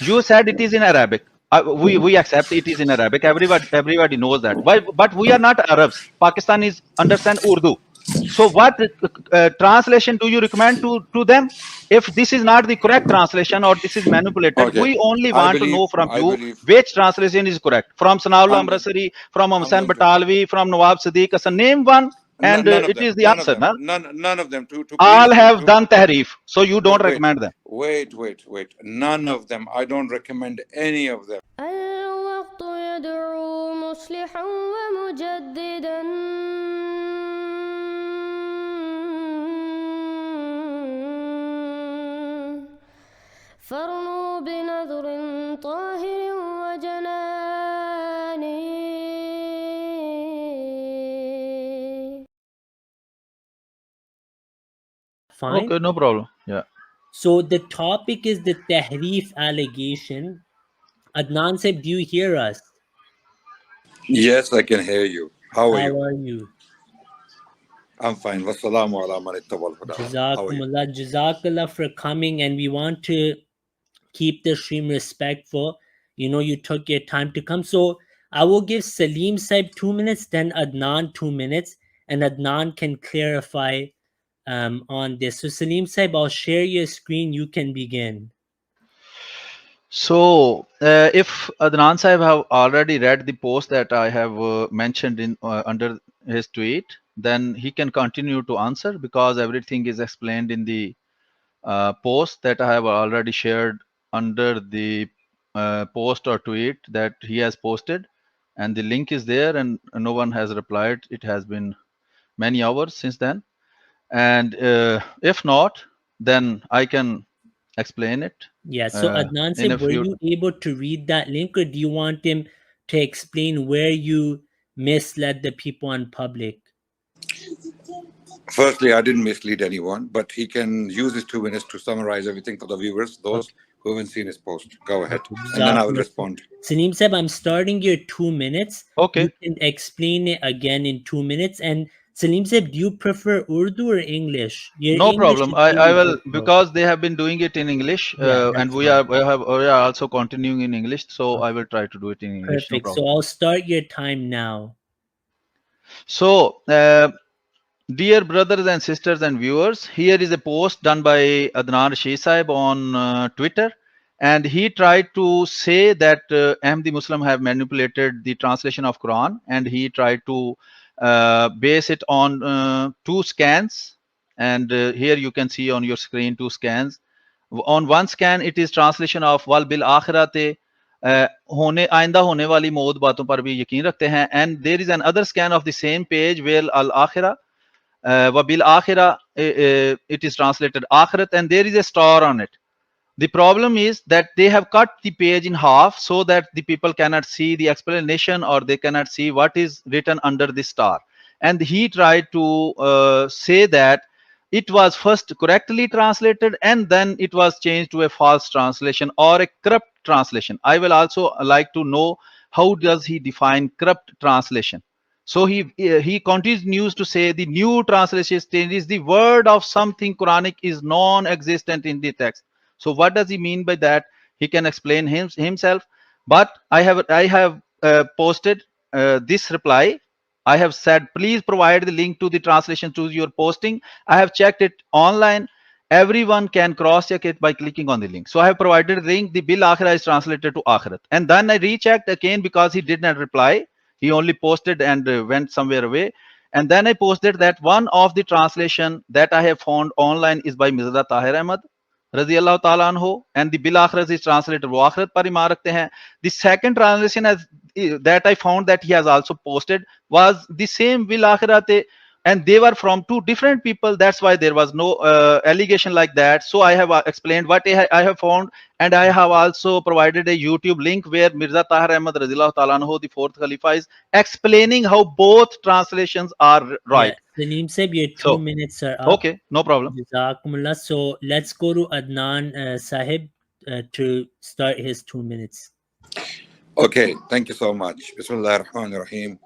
You said it is in Arabic. We accept it is in Arabic. Everybody knows that. But we are not Arabs. Pakistanis understand Urdu. So what translation do you recommend to them? If this is not the correct translation or this is manipulated, Okay. we only I want to believe, know from I you believe, which translation is correct. From Sanaullah I'm going, Amrasari, from I'm Hussain going to, Batalvi, from Nawab Siddiq Hasan. Name one, and none of it them, is the answer. Na? none of them, to All please you, have done tahrif, so you don't recommend them. wait. None of them. I don't recommend any of them. الوقت يدعو مصلحا ومجددا فارنوا بنظر طاهر وجنان. Fine. Okay, no problem. Yeah. So the topic is the tahrif allegation. Adnan said, do you hear us? Yes, I can hear you. How are How you? are you? I'm fine. Wassalamu ala man ittaba al-huda. How are you? Jazakumullah, Jazakallah for coming, and we want to keep the stream respectful. You know, you took your time to come. So I will give Salim Saib 2 minutes, then Adnan 2 minutes, and Adnan can clarify on this. So Salim Saib, I'll share your screen. You can begin. So, if Adnan Sahib have already read the post that I have mentioned in under his tweet, then he can continue to answer because everything is explained in the post that I have already shared under the post or tweet that he has posted, and the link is there, and no one has replied. It has been many hours since then, and if not, then I can explain it Yeah, so Adnan in a said, were few. you able to read that link, or do you want him to explain where you misled the people in public? Firstly, I didn't mislead anyone, but he can use his 2 minutes to summarize everything for the viewers, those Okay. who haven't seen his post. Go ahead, Okay. and then I will Jazakumullah. respond. Salim Saib, I'm starting your 2 minutes. Okay. You can explain it again in 2 minutes. And Salim Saib, do you prefer Urdu or English? Your No English problem. is I really will, good, though. because they have been doing it in English, Yeah, and that's fine. we are also continuing in English. So I Okay. will try to do it in English. No Perfect. So problem. I'll start your time now. So, dear brothers and sisters and viewers, here is a post done by Adnan Rashid Saib on Twitter, and he tried to say that Ahmadi Muslim have manipulated the translation of Quran, and he tried to base it on two scans. And here you can see on your screen two scans. On one scan, it is translation of wal bil akhirate, होने आइंदा होने वाली मौत बातों पर भी यकीन रखते हैं. And there is another scan of the same page where al akhira wabil akhira, it is translated akhirat, and there is a star on it. The problem is that they have cut the page in half so that the people cannot see the explanation, or they cannot see what is written under the star. And he tried to say that it was first correctly translated and then it was changed to a false translation or a corrupt translation. I will also like to know how does he define corrupt translation. So he continues to say the new translation changes the word of something Quranic is non-existent in the text. So what does he mean by that? He can explain himself. But I have posted this reply. I have said, please provide the link to the translation to your posting. I have checked it online. Everyone can cross-check it by clicking on the link. So I have provided the link. The bil akhira is translated to akhirat. And then I rechecked again because he did not reply. He only posted and went somewhere away. And then I posted that one of the translation that I have found online is by Mirza Tahir Ahmad Radiallahu ta'ala anhu, and the bil akhirat is translated wo akhirat par iman rakhte hain. The second translation as that I found that he has also posted was the same bil akhirat, and they were from two different people. That's why there was no allegation like that. So I have explained what I have found, and I have also provided a YouTube link where Mirza Tahir Ahmad Radiallahu ta'ala anhu, the fourth Khalifa, is explaining how both translations are Yeah, right. Salim Saib, your 2 So minutes are up. okay, no problem. Jazakumullah. So let's go to Adnan Sahib to start his 2 minutes. Okay, thank you so much. Bismillah ar-Rahman ar-Rahim.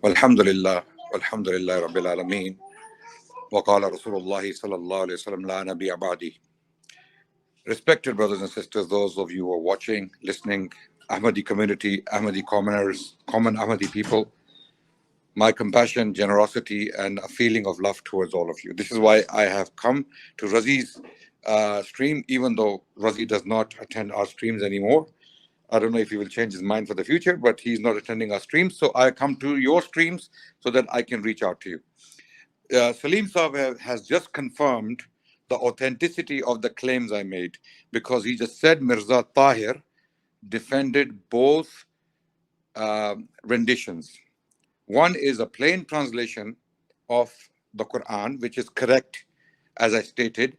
Walhamdulillah. Walhamdulillah Rabbil Alameen. وقال رسول الله صلى الله عليه وسلم لا نبي بعدي. Respected brothers and sisters, those of you who are watching, listening, Ahmadi community, Ahmadi commoners, common Ahmadi people, my compassion, generosity, and a feeling of love towards all of you. This is why I have come to Razi's stream, even though Razi does not attend our streams anymore. I don't know if he will change his mind for the future, but he's not attending our streams. So I come to your streams so that I can reach out to you. Salim Saab has just confirmed the authenticity of the claims I made, because he just said Mirza Tahir defended both renditions. One is a plain translation of the Quran, which is correct, as I stated,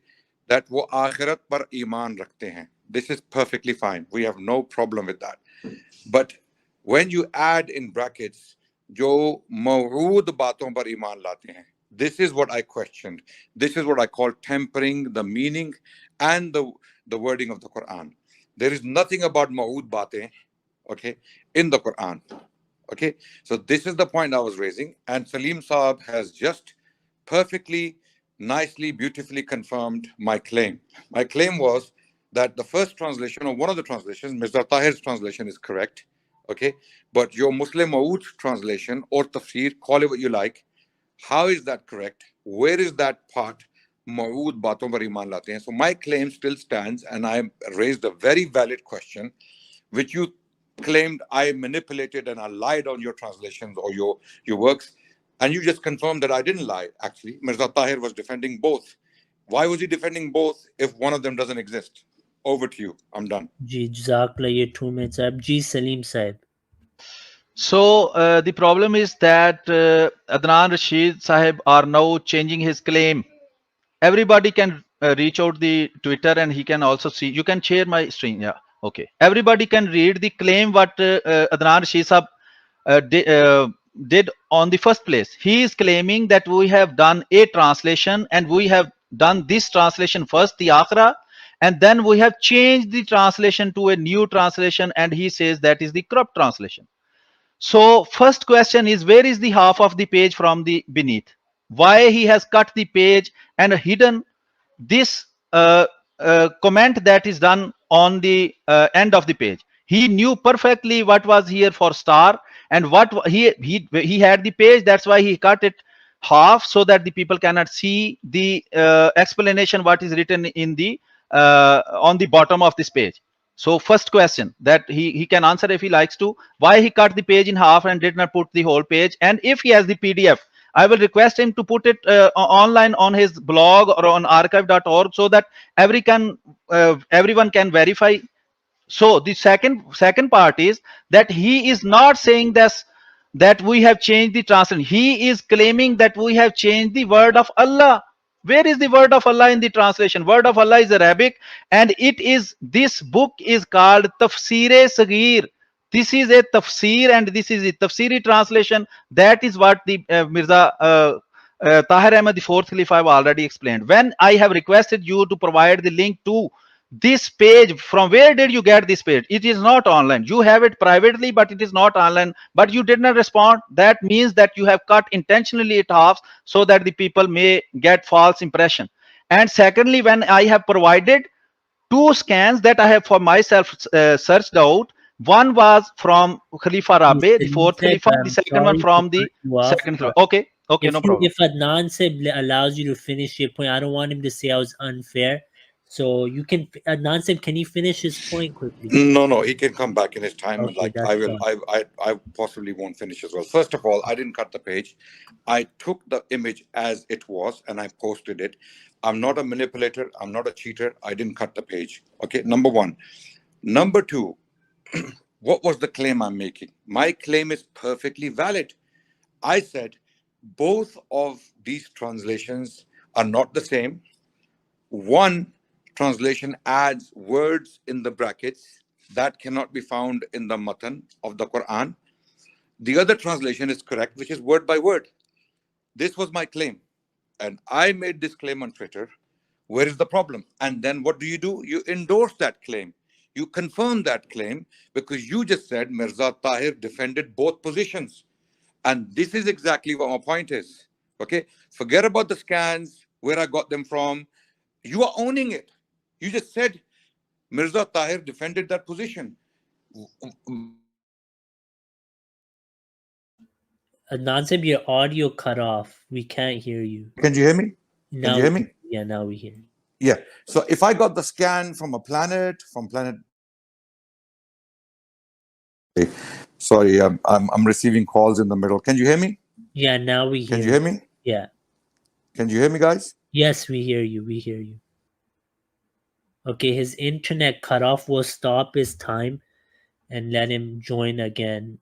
that wo akhirat par iman rakhte hain. This is perfectly fine. We have no problem with that. But when you add in brackets, jo maw'ud baaton par iman late hain, this is what I questioned. This is what I call tempering the meaning and the wording of the Quran. There is nothing about maw'ud baatein, okay, in the Quran. Okay, so this is the point I was raising, and Salim Saab has just perfectly, nicely, beautifully confirmed my claim. My claim was that the first translation, or one of the translations, Mirza Tahir's translation, is correct. Okay, but your Muslim Maud translation or tafsir, call it what you like, how is that correct? Where is that part? Maud baaton par iman late hain. So my claim still stands, and I raised a very valid question, which you claimed I manipulated and I lied on your translations or your works, and you just confirmed that I didn't lie. Actually, Mirza Tahir was defending both. Why was he defending both if one of them doesn't exist? Over to you. I'm done. Ji, Jazakallah, ye 2 minutes. Ji, Salim Saib. So the problem is that Adnan Rashid Sahib are now changing his claim. Everybody can reach out the Twitter, and he can also see. You can share my screen. Yeah, okay. Everybody can read the claim what Adnan Rashid Sahib did on the first place. He is claiming that we have done a translation, and we have done this translation first, the Akhra, and then we have changed the translation to a new translation, and he says that is the corrupt translation. So first question is, where is the half of the page from the beneath? Why he has cut the page and hidden this comment that is done on the end of the page? He knew perfectly what was here for star and what he had the page. That's why he cut it half, so that the people cannot see the explanation what is written in the on the bottom of this page. So first question that he can answer if he likes to, why he cut the page in half and did not put the whole page. And if he has the PDF, I will request him to put it online on his blog or on archive.org, so that everyone can verify. So the second part is that he is not saying this, that we have changed the translation. He is claiming that we have changed the word of Allah. Where is the word of Allah in the translation? Word of Allah is Arabic, and this book is called Tafsir-e Saghir. This is a tafsir, and this is a tafsiri translation. That is what the Mirza Tahir Ahmad, the fourth Caliph, I have already explained. When I have requested you to provide the link to this page, from where did you get this page? It is not online. You have it privately, but it is not online. But you did not respond. That means that you have cut intentionally it half, so that the people may get false impression. And secondly, when I have provided two scans that I have for myself searched out, one was from Khalifa Rabi, the fourth Khalifa, the second one from the second Khalifa. Okay, no problem. If Adnan Saib allows you to finish your point, I don't want him to say I was unfair. So you can, Adnan Saib, can you finish his point quickly? No, he can come back in his time. Okay, like I possibly won't finish as well. First of all, I didn't cut the page. I took the image as it was and I posted it. I'm not a manipulator. I'm not a cheater. I didn't cut the page. Okay, number one. Number two, what was the claim I'm making? My claim is perfectly valid. I said both of these translations are not the same. One translation adds words in the brackets that cannot be found in the matan of the Quran. The other translation is correct, which is word by word. This was my claim. And I made this claim on Twitter. Where is the problem? And then what do? You endorse that claim. You confirm that claim, because you just said Mirza Tahir defended both positions. And this is exactly what my point is. Okay? Forget about the scans, where I got them from. You are owning it. You just said Mirza Tahir defended that position. Adnan Sahib, your audio cut off. We can't hear you. Can you hear me? Now, Can you hear me? Yeah, now we hear you. Yeah. So if I got the scan from planet. Sorry, I'm receiving calls in the middle. Can you hear me? Yeah, now we hear. Can you hear me? Yeah. Can you hear me, guys? Yes, we hear you. We hear you. Okay, his internet cut off. We'll stop his time and let him join again.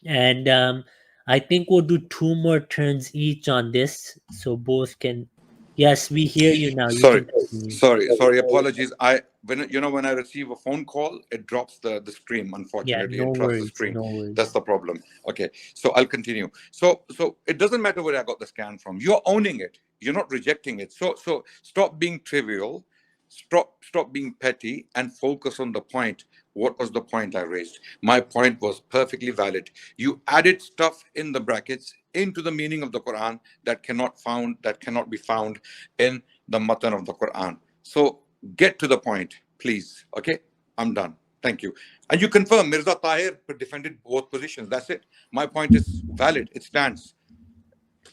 And I think we'll do 2 more turns each on this, so both can. Yes, we hear you now. Sorry. Apologies. When I receive a phone call, it drops the stream. Unfortunately, Yeah, no it drops worries, the stream. no worries. That's the problem. Okay, so I'll continue. So it doesn't matter where I got the scan from. You're owning it. You're not rejecting it. So stop being trivial. Stop being petty and focus on the point. What was the point I raised? My point was perfectly valid. You added stuff in the brackets into the meaning of the Quran that cannot be found in the matan of the Quran. So get to the point, please. Okay, I'm done. Thank you. And you confirm Mirza Tahir defended both positions. That's it. My point is valid. It stands.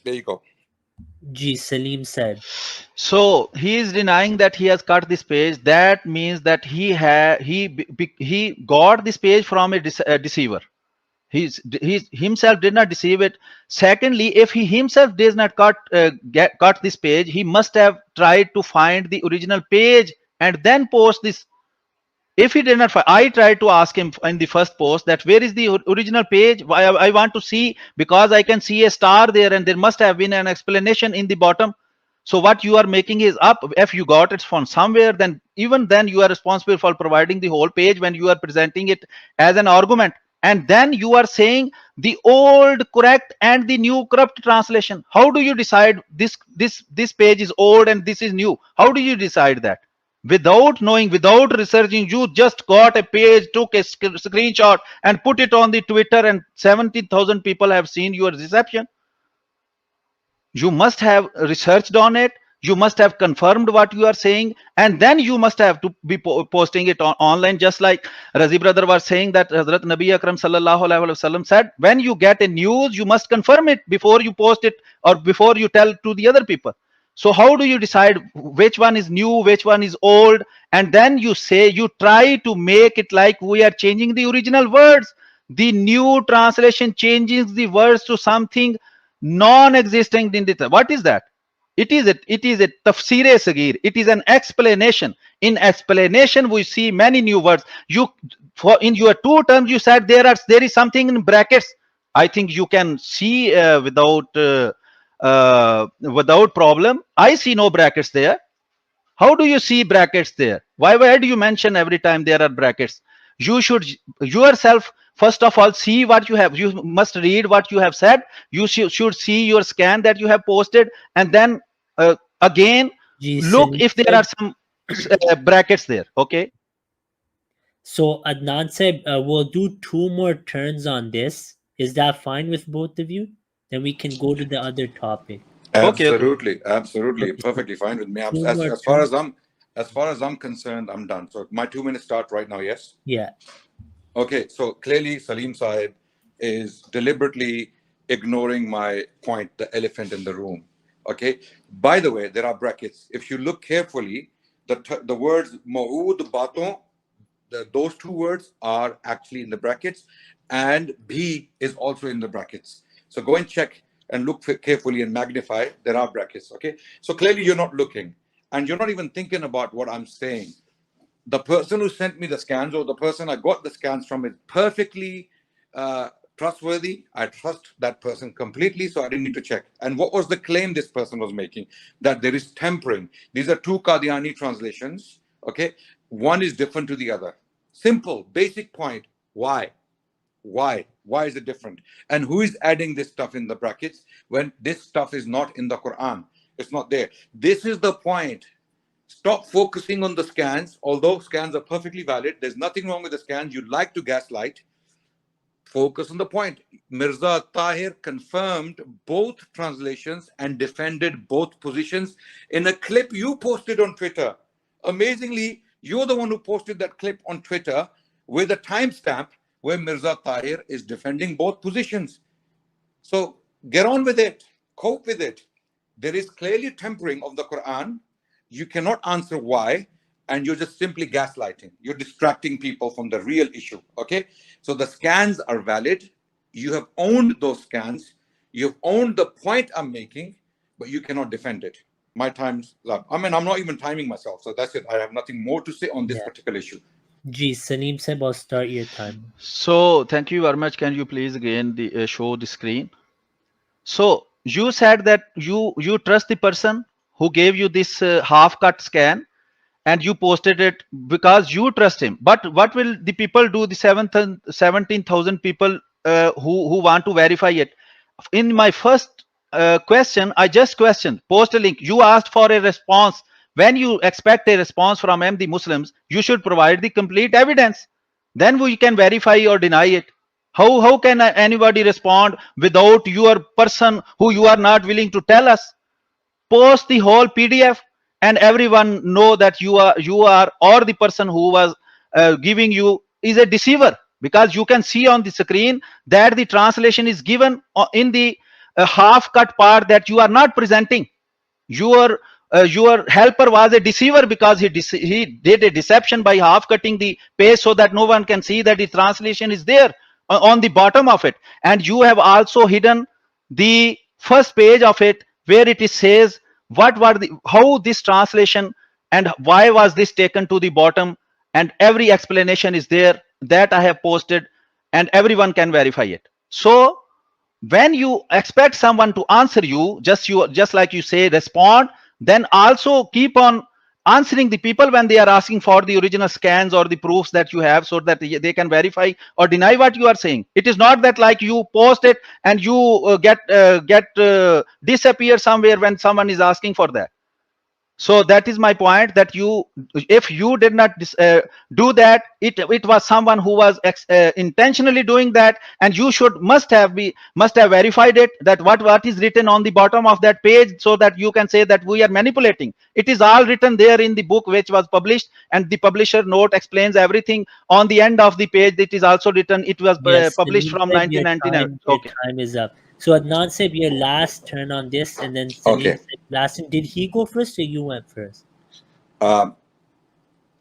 There you go. G. Salim said. So he is denying that he has cut this page. That means that he got this page from a deceiver. He himself did not deceive it. Secondly, if he himself does not cut this page, he must have tried to find the original page and then post this. If he did not find, I tried to ask him in the first post that where is the original page. I want to see, because I can see a star there and there must have been an explanation in the bottom. So what you are making is up. If you got it from somewhere, then even then you are responsible for providing the whole page when you are presenting it as an argument. And then you are saying the old correct and the new corrupt translation. How do you decide this page is old and this is new? How do you decide that? Without knowing, without researching, you just got a page, took a screenshot and put it on the Twitter, and 70,000 people have seen your reception. You must have researched on it. You must have confirmed what you are saying, and then you must have to be posting it online. Just like Razi brother was saying that Hazrat Nabi Akram sallallahu alaihi wasallam said, when you get a news, you must confirm it before you post it or before you tell to the other people. So how do you decide which one is new, which one is old? And then you say, you try to make it like we are changing the original words. The new translation changes the words to something non-existent in the. What is that? It is a tafsir sagir. It is an explanation. In explanation, we see many new words. In your 2 terms, you said there is something in brackets. I think you can see without problem. I see no brackets there. How do you see brackets there? Why do you mention every time there are brackets? You should yourself first of all see what you have. You must read what you have said. You should see your scan that you have posted, and then again look if there are some brackets there. Okay. So Adnan said, we'll do 2 more turns on this. Is that fine with both of you? Then we can go to the other topic. Absolutely, absolutely, perfectly fine with me. As far as I'm concerned, I'm done. So my 2 minutes start right now. Yes. Yeah. Okay. So clearly, Salim Sahib is deliberately ignoring my point, the elephant in the room. Okay. By the way, there are brackets. If you look carefully, the words "ma'ud baton," those 2 words are actually in the brackets, and "bhi" is also in the brackets. So go and check and look carefully and magnify. There are brackets. Okay. So clearly you're not looking, and you're not even thinking about what I'm saying. The person who sent me the scans, or the person I got the scans from, is perfectly trustworthy. I trust that person completely, so I didn't need to check. And what was the claim this person was making? That there is tempering. These are 2 Qadiani translations. Okay. One is different to the other. Simple, basic point. Why? Why is it different? And who is adding this stuff in the brackets when this stuff is not in the Quran? It's not there. This is the point. Stop focusing on the scans. Although scans are perfectly valid, there's nothing wrong with the scans. You'd like to gaslight. Focus on the point. Mirza Tahir confirmed both translations and defended both positions in a clip you posted on Twitter. Amazingly, You're the one who posted that clip on Twitter with a timestamp where Mirza Tahir is defending both positions. So get on with it. Cope with it. There is clearly tempering of the Quran. You cannot answer why, and you're just simply gaslighting. You're distracting people from the real issue. Okay? So the scans are valid. You have owned those scans. You've owned the point I'm making, but you cannot defend it. My time's up. I mean, I'm not even timing myself. So that's it. I have nothing more to say on this particular issue. Ji, Salim Sahib, I'll start your time. So thank you very much. Can you please again show the screen? So you said that you trust the person who gave you this half-cut scan, and you posted it because you trust him. But what will the people do? The 17,000 people who want to verify it. In my first question, I just questioned. Post a link. You asked for a response. When you expect a response from Ahmadi Muslims, you should provide the complete evidence. Then we can verify or deny it. How can anybody respond without your person who you are not willing to tell us? Post the whole PDF, and everyone know that you are or the person who was giving you is a deceiver, because you can see on the screen that the translation is given in the half-cut part that you are not presenting. Your helper was a deceiver because he did a deception by half-cutting the page so that no one can see that the translation is there on the bottom of it. And you have also hidden the first page of it where it says how this translation and why was this taken to the bottom, and every explanation is there that I have posted, and everyone can verify it. So when you expect someone to answer you, just like you say, respond, then also keep on answering the people when they are asking for the original scans or the proofs that you have, so that they can verify or deny what you are saying. It is not that like you post it and you disappear somewhere when someone is asking for that. So that is my point, that if you did not do that, it was someone who was intentionally doing that, and you must have verified it, that what is written on the bottom of that page, so that you can say that we are manipulating. It is all written there in the book which was published, and the publisher note explains everything on the end of the page. It is also written. It was published from 1999. Okay, time is up. So Adnan said your last turn on this, and then Salim said last turn. Did he go first or you went first?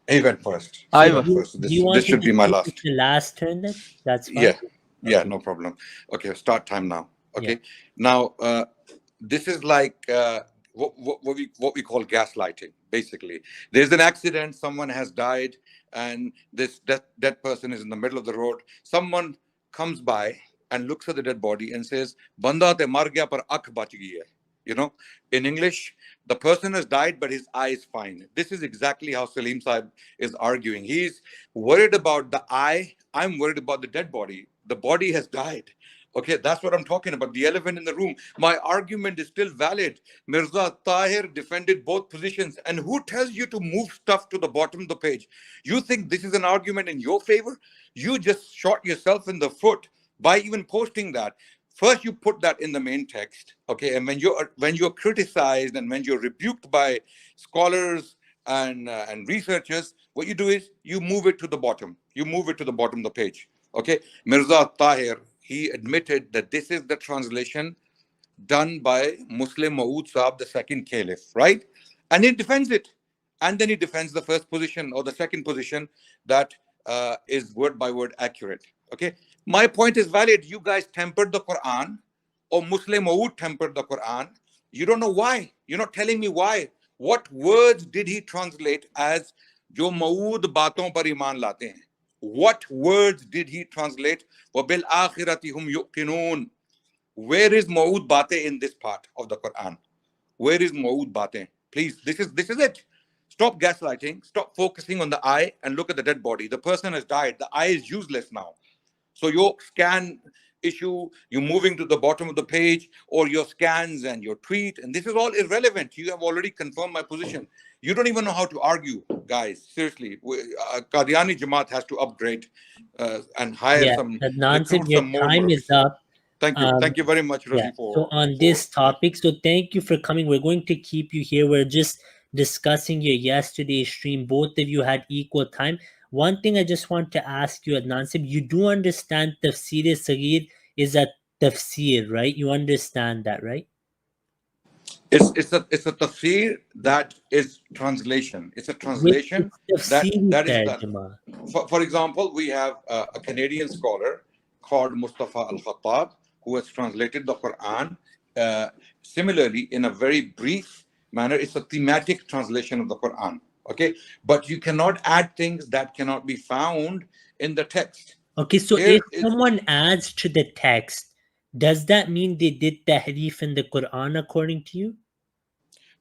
He went first. I went first. This should be my last. The last turn then? That's fine. Yeah, no problem. Okay, start time now. Okay, now this is like what we call gaslighting. Basically, there's an accident, someone has died, and this dead person is in the middle of the road. Someone comes by and looks at the dead body and says, "Banda te mar gaya par akh bach gayi hai." You know, in English, the person has died, but his eye is fine. This is exactly how Salim Sahib is arguing. He's worried about the eye. I'm worried about the dead body. The body has died. Okay, that's what I'm talking about. The elephant in the room. My argument is still valid. Mirza Tahir defended both positions. And who tells you to move stuff to the bottom of the page? You think this is an argument in your favor? You just shot yourself in the foot by even posting that. First, you put that in the main text, okay? And when you're criticized and when you're rebuked by scholars and researchers, what you do is you move it to the bottom. You move it to the bottom of the page, okay? Mirza Tahir, he admitted that this is the translation done by Muslim Maud Saab, the second caliph, right? And he defends it. And then he defends the first position or the second position that is word by word accurate, okay? My point is valid. You guys tempered the Quran, or Muslim Maud tempered the Quran. You don't know why. You're not telling me why. What words did he translate as jo Maud baaton par iman late hain? What words did he translate? وَبِالْآخِرَةِ هُمْ يُؤْقِنُونَ. Where is Maud baatein in this part of the Quran? Where is Maud baatein? Please, this is it. Stop gaslighting. Stop focusing on the eye and look at the dead body. The person has died. The eye is useless now. So your scan issue, you're moving to the bottom of the page, or your scans and your tweet, and this is all irrelevant. You have already confirmed my position. You don't even know how to argue, guys. Seriously, Qadiani Jamaat has to upgrade and hire some. Adnan said your time is up. Thank you. Thank you very much, Rosie. So on this topic, so thank you for coming. We're going to keep you here. We're just discussing your yesterday's stream. Both of you had equal time. One thing I just want to ask you, Adnan Sib, you do understand tafsir Saghir is a tafsir, right? You understand that, right? It's a tafsir that is translation. It's a translation that is done. For example, we have a Canadian scholar called Mustafa Al-Khattab who has translated the Quran similarly in a very brief manner. It's a thematic translation of the Quran. Okay, but you cannot add things that cannot be found in the text. Okay, so if someone adds to the text, does that mean they did tahrif in the Quran according to you?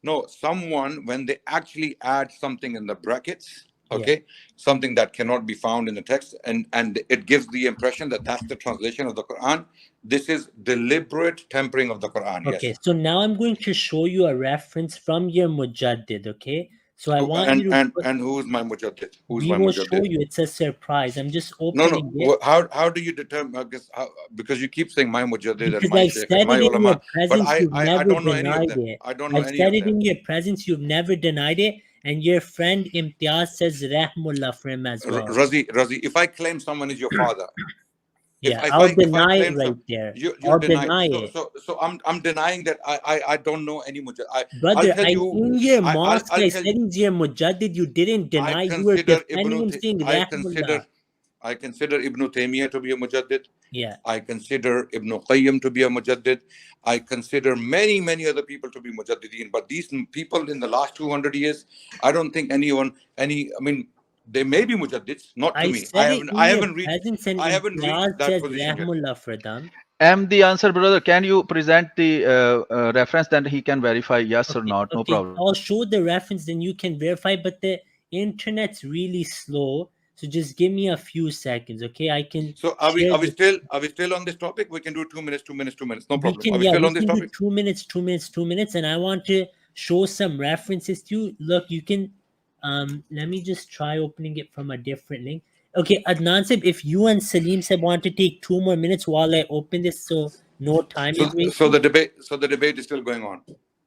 No, someone, when they actually add something in the brackets, okay, something that cannot be found in the text, and it gives the impression that that's the translation of the Quran. This is deliberate tempering of the Quran. Okay, yes. So now I'm going to show you a reference from your mujaddid, okay? So I want you to and who's my mujaddid? We will show you. It's a surprise. I'm just opening it. How do you determine? Because you keep saying my mujaddid and my sheikh and my ulama, but I don't know any of them. I don't know any of them. I've said it in your presence. You've never denied it, and your friend Imtiaz says Rahmullah for him as well. Razi, if I claim someone is your father. I'll deny it right there. I'll deny it. So I'm denying that I don't know any mujaddid. Brother, in your mosque, I said in your mujaddid, you didn't deny. You were defending him saying Rahmullah. I consider Ibn Taymiyyah to be a mujaddid. Yeah. I consider Ibn Qayyim to be a mujaddid. I consider many other people to be mujaddideen. But these people in the last 200 years, I don't think they may be mujaddids, not to me. I haven't reached that position for them. The answer, brother. Can you present the reference, then he can verify yes or not? No problem. I'll show the reference, then you can verify. But the internet's really slow, so just give me a few seconds, okay? I can. So are we still on this topic? We can do 2 minutes. No problem. We can do 2 minutes, and I want to show some references to you. Look, you can. Let me just try opening it from a different link. Okay, Adnan Sib, if you and Salim Sib want to take 2 more minutes while I open this, so no time is wasted. So the debate is still going on.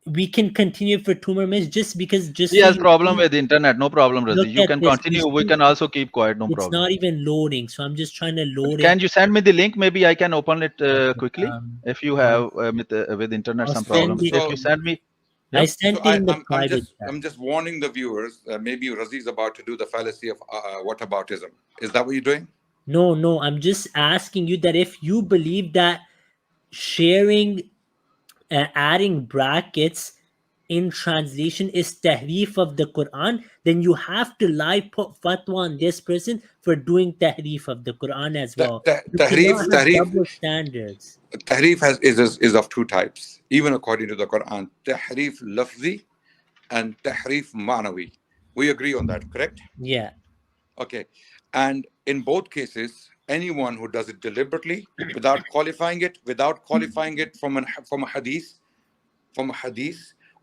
We can continue for 2 more minutes just because he has problem with the internet. No problem, Razi. You can continue. We can also keep quiet. No problem. It's not even loading, so I'm just trying to load it. Can you send me the link? Maybe I can open it quickly. If you have with internet some problem. If you send me. I sent in the private chat. I'm just warning the viewers. Maybe Razi is about to do the fallacy of whataboutism. Is that what you're doing? No. I'm just asking you that if you believe that sharing, adding brackets in translation is tahrif of the Quran, then you have to put fatwa on this person for doing tahrif of the Quran as well. Tahrif standards. Tahrif is of two types, even according to the Quran. Tahrif lafzi and tahrif ma'nawi. We agree on that, correct? Yeah. Okay. And in both cases, anyone who does it deliberately, without qualifying it from a hadith,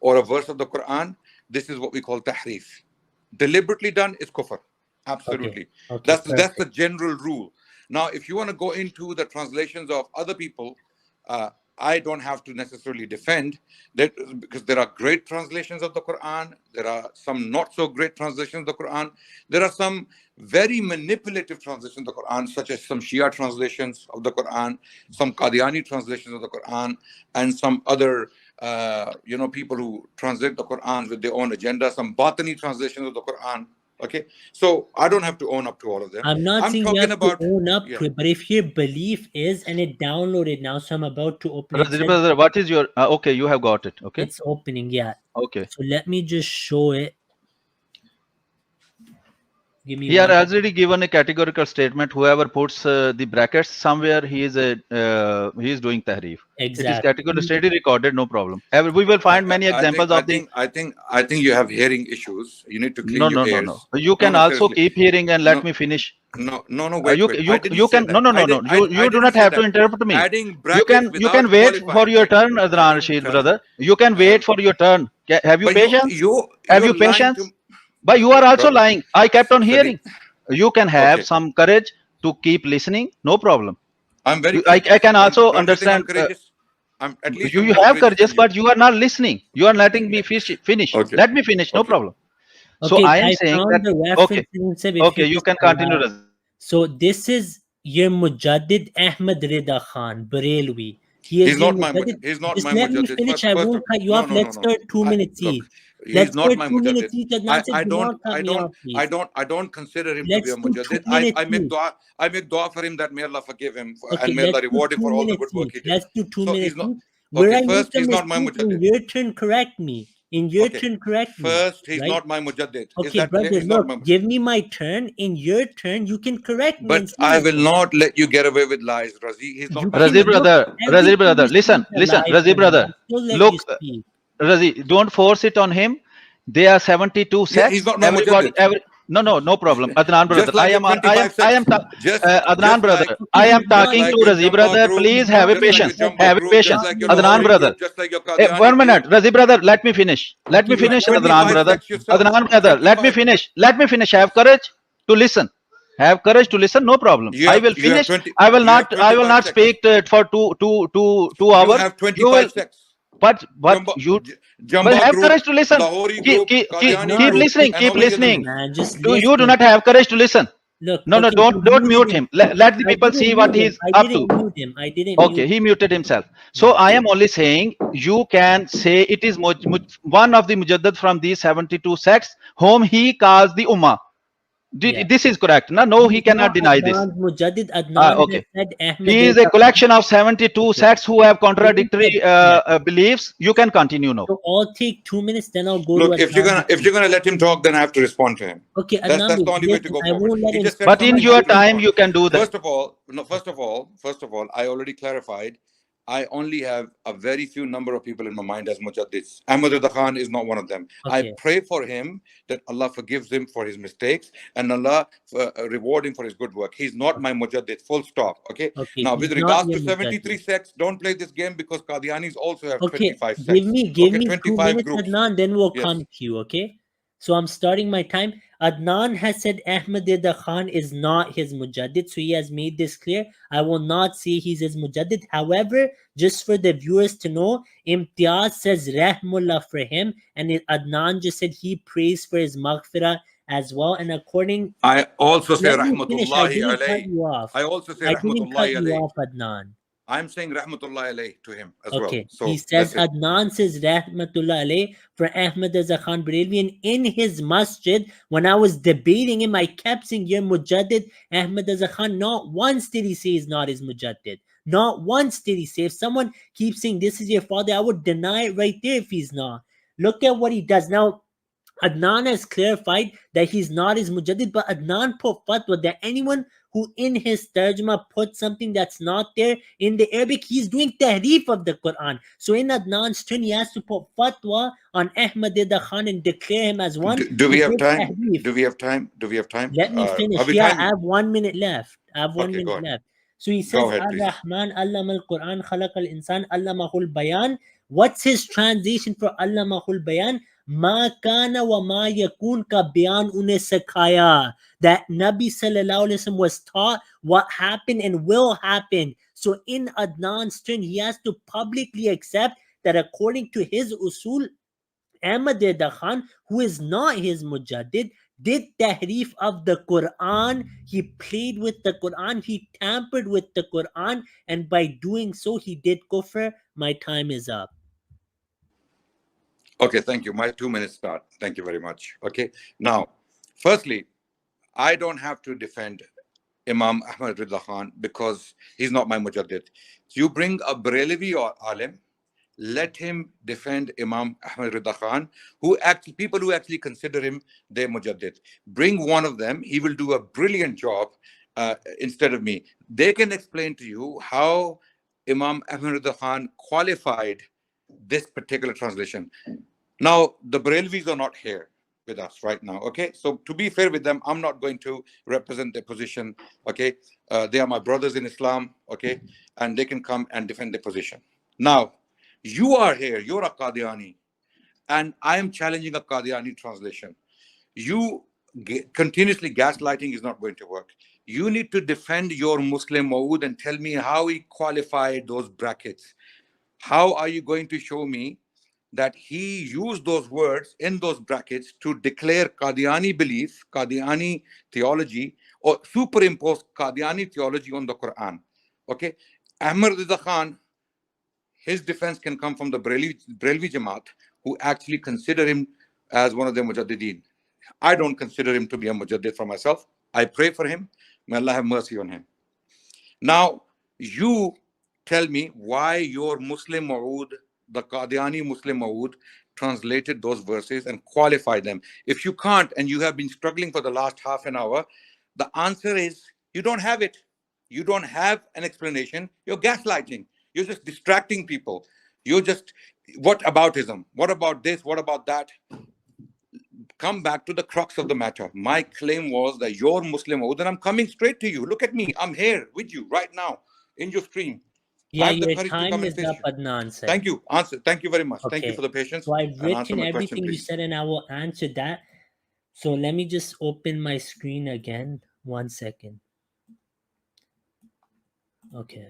or a verse of the Quran, this is what we call tahrif. Deliberately done is kufr. Absolutely. Okay, that's the general rule. Now, if you want to go into the translations of other people, I don't have to necessarily defend that, because there are great translations of the Quran. There are some not so great translations of the Quran. There are some very manipulative translations of the Quran, such as some Shia translations of the Quran, some Qadiani translations of the Quran, and some other people who translate the Quran with their own agenda, some Batini translations of the Quran. Okay, so I don't have to own up to all of them. I'm not saying you have to own up to it, but if your belief is, and it downloaded now, so I'm about to open it. What is your okay, you have got it. Okay, it's opening. Yeah. Okay, so let me just show it. He had already given a categorical statement. Whoever puts the brackets somewhere, he is doing tahrif. Exactly. It is categorically stated, recorded, no problem. We will find many examples of the. I think you have hearing issues. You need to clean your ears. No. You can also keep hearing and let me finish. No. Wait. You can. No. You do not have to interrupt me. You can wait for your turn, Adnan Rashid, brother. You can wait for your turn. Have you patience? Have you patience? But you are also lying. I kept on hearing. You can have some courage to keep listening. No problem. I'm very. I can also understand. I'm at least You I'm more have courageous courage, than but you are not listening. You are letting me finish. Okay. Let me finish, no Okay. problem. So Okay, I am I saying found that, the okay, reference. Saib, if okay, you just can continue, allow. Razi. So this is your Mujaddid Ahmad Rida Khan, Barelwi. He is He's your not my Mujaddid. He's not Just my let me mujaddid. finish. I First won't of, cut you no, off. no, Let's no, no. start 2 minutes Look, each. he's Let's not start my 2 minutes mujaddid. each. Adnan said, do not cut me off, please. I don't consider him Let's to do be a 2 mujaddid. minutes I make each. dua. I make dua for him that may Allah forgive him Okay, and may Allah let's do reward him 2 for all the minutes good work each. he did. Let's do 2 So minutes he's not. each. Where Okay, I make first a he's not my mistake, in mujaddid. your turn, correct me. In your Okay. turn, correct me. First, he's right? not my mujaddid. Is Okay, that clear? brother, He's not look, my. give me my turn. In your turn, you can correct me and But say I that. will not let you get away with lies, Razi. He's not You my can Razi look mujaddid. brother, everything you listen, say is a lie, Razi brother. brother, I'll still let look, you speak. Razi, don't force it on him. There are 72 Yeah, he's sects. not my Everybody, mujaddid. No problem. Adnan brother, Just like with 25 sects. Adnan brother, Okay, I am he's not talking like to with Razi Jamba brother. group, Please not have a just like patience. with Jamba Have a group, patience. just like your Adnan Lahori brother. group, just like your Qadiani 1 minute, group. Razi brother, let me finish. Let me Okay, finish, you have Adnan 25 brother. sects yourself. Adnan brother, let me 25. finish. Let me finish. Have courage to listen. Have courage to listen. No problem. You I have will finish. I will you have not 25 sects. speak for two You hours. have You will. 25 sects. But Jamba have group, courage to listen. Lahori group, Qadiani Keep group, Adnan, listening. and Keep how many other listening. groups? man, just You do listen. not have courage to listen. Look, No, okay, don't you mute muted him. Let the I people didn't see what mute him. he's I up to. didn't mute him. I didn't Okay, mute he muted himself. So Yeah. I am only saying you can say it is one of the mujaddid from these 72 sects whom he calls the ummah. Yeah. This is correct. No, he He's cannot not deny this. Adnan Mujaddid. Adnan has Okay. said Ahmad He is is a collection of 72 Okay. sects who have contradictory Yeah. beliefs. You can continue now. So I'll take 2 minutes, then I'll go Look, to Adnan. if you're gonna let him talk, then I have to respond to him. Okay, That's Adnan, the only way to listen, go I forward. won't let He him just said But in something. I your have to time, respond. you can do that. First of all, I already clarified. I only have a very few number of people in my mind as mujaddids. Ahmad Rida Khan is not one of them. Okay. I pray for him that Allah forgives him for his mistakes and Allah reward him for his good work. He's not my mujaddid, full stop. Okay. Okay, Now, he's with not regards your to 73 Mujaddid. sects, don't play this game because Qadianis also have Okay, 25 give sects. me Okay, 2 25 minutes, groups. Adnan, then we'll Yes. come to you, okay? So I'm starting my time. Adnan has said Ahmad Rida Khan is not his Mujaddid, so he has made this clear. I will not say he's his Mujaddid. However, just for the viewers to know, Imtiaz says Rahmullah for him, and Adnan just said he prays for his maghfirah as well. And according, I also say let me finish. I Rahmatullahi didn't cut alayh. you off. I also say I didn't cut Rahmatullahi you alayh. off, Adnan. I'm saying Rahmatullahi alayh to him as Okay, well. So he says that's it. Adnan says Rahmatullah alayh for Ahmad Reza Khan Barelvi, and in his masjid, when I was debating him, I kept saying, "You're Mujaddid, Ahmad Reza Khan." Not once did he say he's not his Mujaddid. Not once did he say. If someone keeps saying this is your father, I would deny it right there if he's not. Look at what he does now. Adnan has clarified that he's not his Mujaddid, but Adnan put fatwa that anyone who in his tarjuma put something that's not there in the Arabic, he's doing tahrif of the Quran. So in Adnan's turn, he has to put fatwa on Ahmad Rida Khan and declare him as one. Do we have time? Tahrif. Do we have time? Do we have time? Let me finish. Are we Yeah, timing? I have 1 minute left. I have one Okay, go minute ahead. left. So he Go says, ahead, please. Ar-Rahman allama al-Quran khalaq al-insan allamahul bayan. What's his translation for allamahul bayan? Ma kana wa ma yakun ka bayan une sikhaya. That Nabi sallallahu alaihi wasallam was taught what happened and will happen. So in Adnan's turn, he has to publicly accept that according to his usul, Ahmad Rida Khan, who is not his Mujaddid, did tahrif of the Quran. He played with the Quran. He tampered with the Quran. And by doing so, he did kufr. My time is up. Okay, thank you. My 2 minutes start. Thank you very much. Okay. Now, firstly, I don't have to defend Imam Ahmad Rida Khan because he's not my mujaddid. You bring a Barelvi or alim, let him defend Imam Ahmad Rida Khan, people who actually consider him their mujaddid. Bring one of them, he will do a brilliant job instead of me. They can explain to you how Imam Ahmad Rida Khan qualified this particular translation. Now, the Barelvis are not here with us right now, okay? So to be fair with them, I'm not going to represent their position, okay? They are my brothers in Islam, okay? And they can come and defend their position. Now, you are here, you're a Qadiani, and I am challenging a Qadiani translation. You continuously gaslighting is not going to work. You need to defend your Muslim Maud and tell me how he qualified those brackets. How are you going to show me that he used those words in those brackets to declare Qadiani belief, Qadiani theology, or superimpose Qadiani theology on the Quran? Okay, Ahmad Rida Khan, his defense can come from the Brelvi Jamaat, who actually consider him as one of the Mujaddideen. I don't consider him to be a Mujaddid for myself. I pray for him. May Allah have mercy on him. Now, you tell me why your Muslim Maud, the Qadiani Muslim Maud, translated those verses and qualified them. If you can't, and you have been struggling for the last half an hour, the answer is you don't have it. You don't have an explanation. You're gaslighting. You're just distracting people. You're just, what aboutism? What about this? What about that? Come back to the crux of the matter. My claim was that you're Muslim, and I'm coming straight to you. Look at me. I'm here with you right now in your stream. Yeah, your time is up, Adnan said. Thank you. Answer. Thank you very much. Okay. Thank you for the patience. So I've written everything you said, and I will answer that. So let me just open my screen again. 1 second. Okay.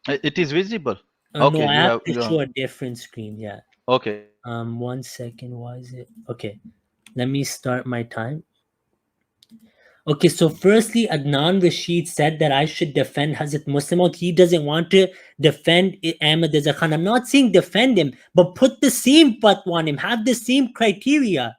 It is visible. Okay, no, I have to show a different screen. Yeah. Okay. 1 second. Why is it? Okay. Let me start my time. Okay, so firstly, Adnan Rashid said that I should defend Hazrat Muslim. He doesn't want to defend Ahmad Reza Khan. I'm not saying defend him, but put the same fatwa on him. Have the same criteria.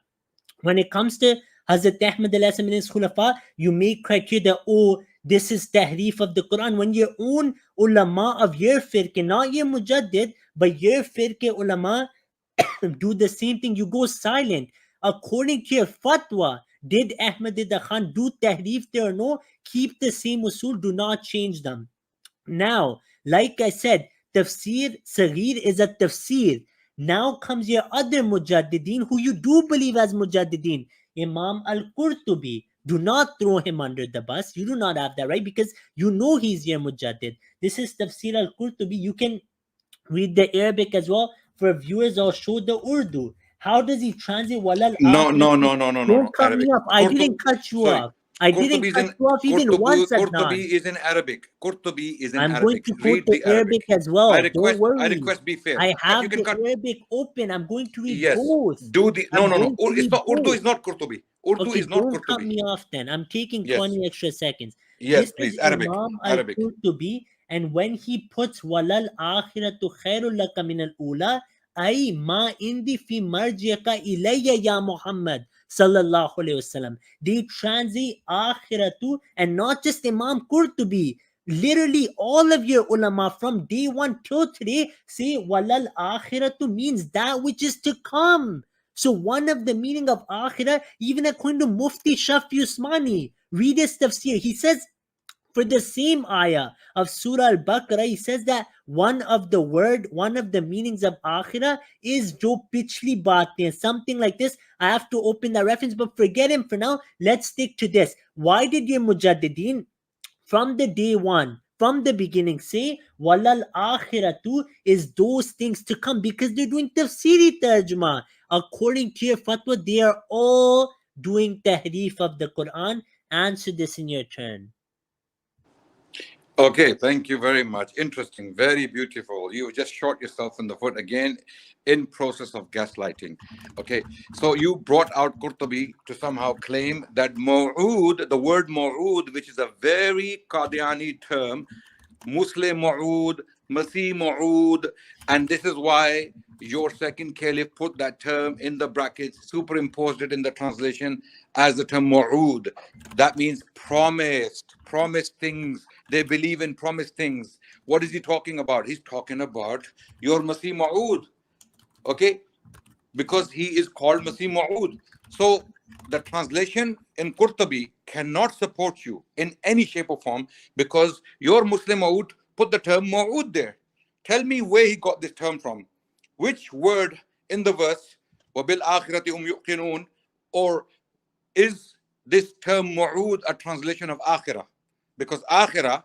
When it comes to Hazrat Ahmad and his Khulafa, you make criteria that, oh, this is tahrif of the Quran. When your own ulama of your firqah, not your mujaddid, but your firqah ulama do the same thing, you go silent. According to your fatwa, did Ahmad Khan do tahrif there or no? Keep the same usul, do not change them. Now, like I said, tafsir Saghir is a tafsir. Now comes your other mujaddideen who you do believe as mujaddideen. Imam al-Qurtubi. Do not throw him under the bus. You do not have that right because you know he's your mujaddid. This is tafsir al-Qurtubi. You can read the Arabic as well. For viewers, I'll show the Urdu. How does he translate walal? No. Don't cut me off. I didn't cut you off. I didn't cut you off even once. Qurtubi is in Arabic. Qurtubi is in Arabic. I'm going to quote the Arabic as well. Don't worry. I request be fair. I have the Arabic open. I'm going to read yes. both. Do the no. It's not Urdu. Is not Qurtubi. Urdu is not Qurtubi. Don't cut me off then. I'm taking 20 extra seconds. Yes, please. Arabic. Arabic. Qurtubi, and when he puts walal akhiratu khairul laka min al-ula, ay ma indi fi marjiaka ilayya ya Muhammad sallallahu alayhi wasallam. They translate akhiratu, and not just Imam Qurtubi. Literally all of your ulama from day one till today say walal akhiratu means that which is to come. So one of the meaning of akhirah, even according to Mufti Shafi Usmani, read his tafsir. He says, for the same ayah of Surah Al-Baqarah, he says that one of the meanings of akhirah is jo pichli baatein, something like this. I have to open that reference, but forget him for now. Let's stick to this. Why did your mujaddideen from the day one, from the beginning, say walal akhiratu is those things to come? Because they're doing tafsiri tarjuma. According to your fatwa, they are all doing tahrif of the Quran. Answer this in your turn. Okay, thank you very much. Interesting, very beautiful. You just shot yourself in the foot again in process of gaslighting. Okay, so you brought out Qurtubi to somehow claim that Maw'ud, the word Maw'ud, which is a very Qadiani term, Muslim Maw'ud, Masih Maw'ud, and this is why your second caliph put that term in the brackets, superimposed it in the translation as the term Maw'ud. That means promised things. They believe in promised things. What is he talking about? He's talking about your Masih Maw'ud. Okay? Because he is called Masih Maw'ud. So the translation in Qurtubi cannot support you in any shape or form because your Muslim Maw'ud put the term Maw'ud there. Tell me where he got this term from. Which word in the verse, وَبِالْآخِرَةِ هُمْ يُقِنُونَ, or is this term Maw'ud a translation of Akhirah? Because Akhirah,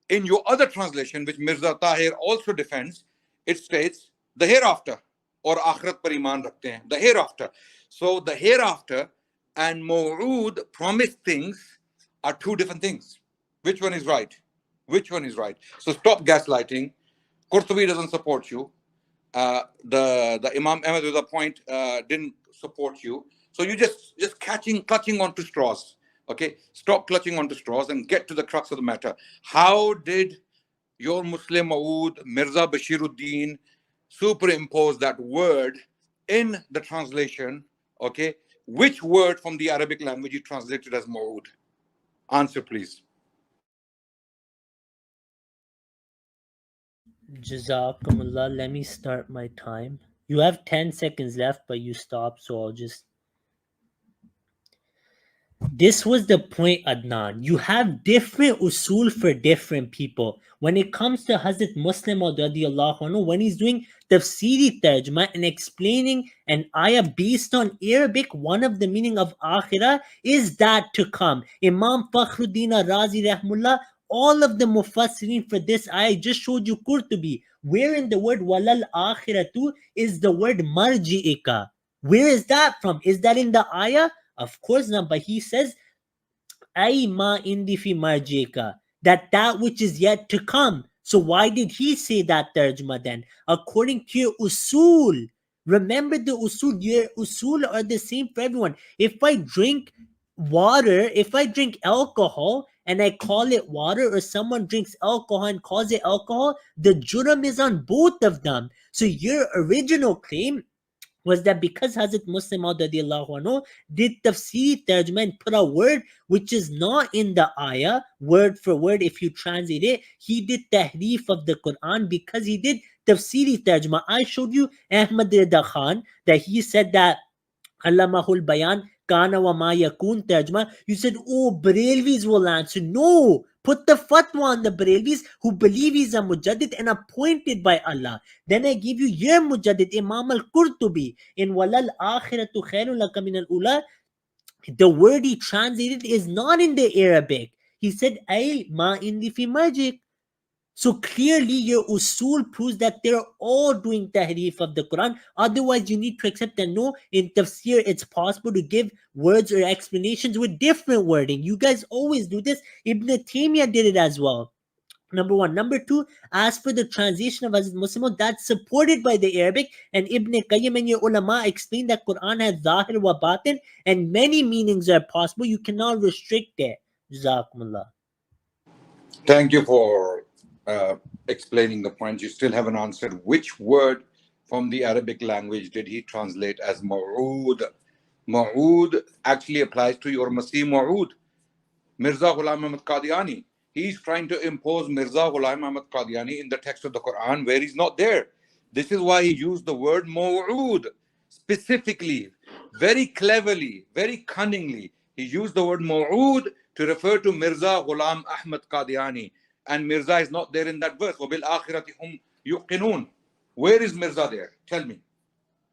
in your other translation, which Mirza Tahir also defends, it states the hereafter, or Akhirat par iman rakhte hain, the hereafter. So the hereafter and Maw'ud, promised things, are two different things. Which one is right? Which one is right? So stop gaslighting. Qurtubi doesn't support you. The Imam Ahmad with a point didn't support you. So you just clutching onto straws. Okay, stop clutching onto straws and get to the crux of the matter. How did your Muslim Maud Mirza Bashiruddin superimpose that word in the translation? Okay, which word from the Arabic language you translated as Maud? Answer, please. Jazakumullah. Let me start my time. You have 10 seconds left, but you stopped, so I'll just... This was the point, Adnan. You have different usul for different people. When it comes to Hazrat Muslim radiallahu anhu, when he's doing tafsiri tarjma and explaining an ayah based on Arabic, one of the meaning of akhirah is that to come. Imam Fakhruddin Razi rahmullah, all of the mufassirin for this ayah just showed you Qurtubi, wherein the word walal akhiratu is the word marji'ika. Where is that from? Is that in the ayah? Of course not, but he says, ay ma indi fi marjika, that which is yet to come. So why did he say that tarjuma then? According to your usul. Remember the usul. Your usul are the same for everyone. If I drink water, if I drink alcohol and I call it water, or someone drinks alcohol and calls it alcohol, the juram is on both of them. So your original claim was that because Hazrat Muslim radiallahu anhu did tafsiri tarjuma and put a word which is not in the ayah, word for word, if you translate it, he did tahrif of the Qur'an because he did tafsiri tarjuma. I showed you Ahmad Rida Khan that he said that Allamahul Bayan Kana wa ma yakun tarjuma. You said, oh, Barelvis will answer. No, put the fatwa on the Barelvis who believe he's a mujaddid and appointed by Allah. Then I give you your mujaddid, Imam al-Qurtubi, in Walal akhiratu khairun laka min al-ula. The word he translated is not in the Arabic. He said, ay ma indi fi majik. So clearly your usul proves that they're all doing tahrif of the Quran. Otherwise, you need to accept that no, in tafsir, it's possible to give words or explanations with different wording. You guys always do this. Ibn Taymiyyah did it as well. Number one. Number two, as for the translation of Hazrat Muslim, that's supported by the Arabic, and Ibn Qayyim and your ulama explained that Quran has zahir wa batin, and many meanings are possible. You cannot restrict it. Jazakumullah. Thank you for explaining the point. You still haven't answered which word from the Arabic language did he translate as ma'ud. Ma'ud actually applies to your Masih Ma'ud, Mirza Ghulam Ahmad Qadiani. He's trying to impose Mirza Ghulam Ahmad Qadiani in the text of the Quran where he's not there. This is why he used the word ma'ud specifically, very cleverly, very cunningly. He used the word ma'ud to refer to Mirza Ghulam Ahmad Qadiani. And Mirza is not there in that verse. وَبِالْآخِرَةِ هُمْ يُقِنُونَ. Where is Mirza there? Tell me.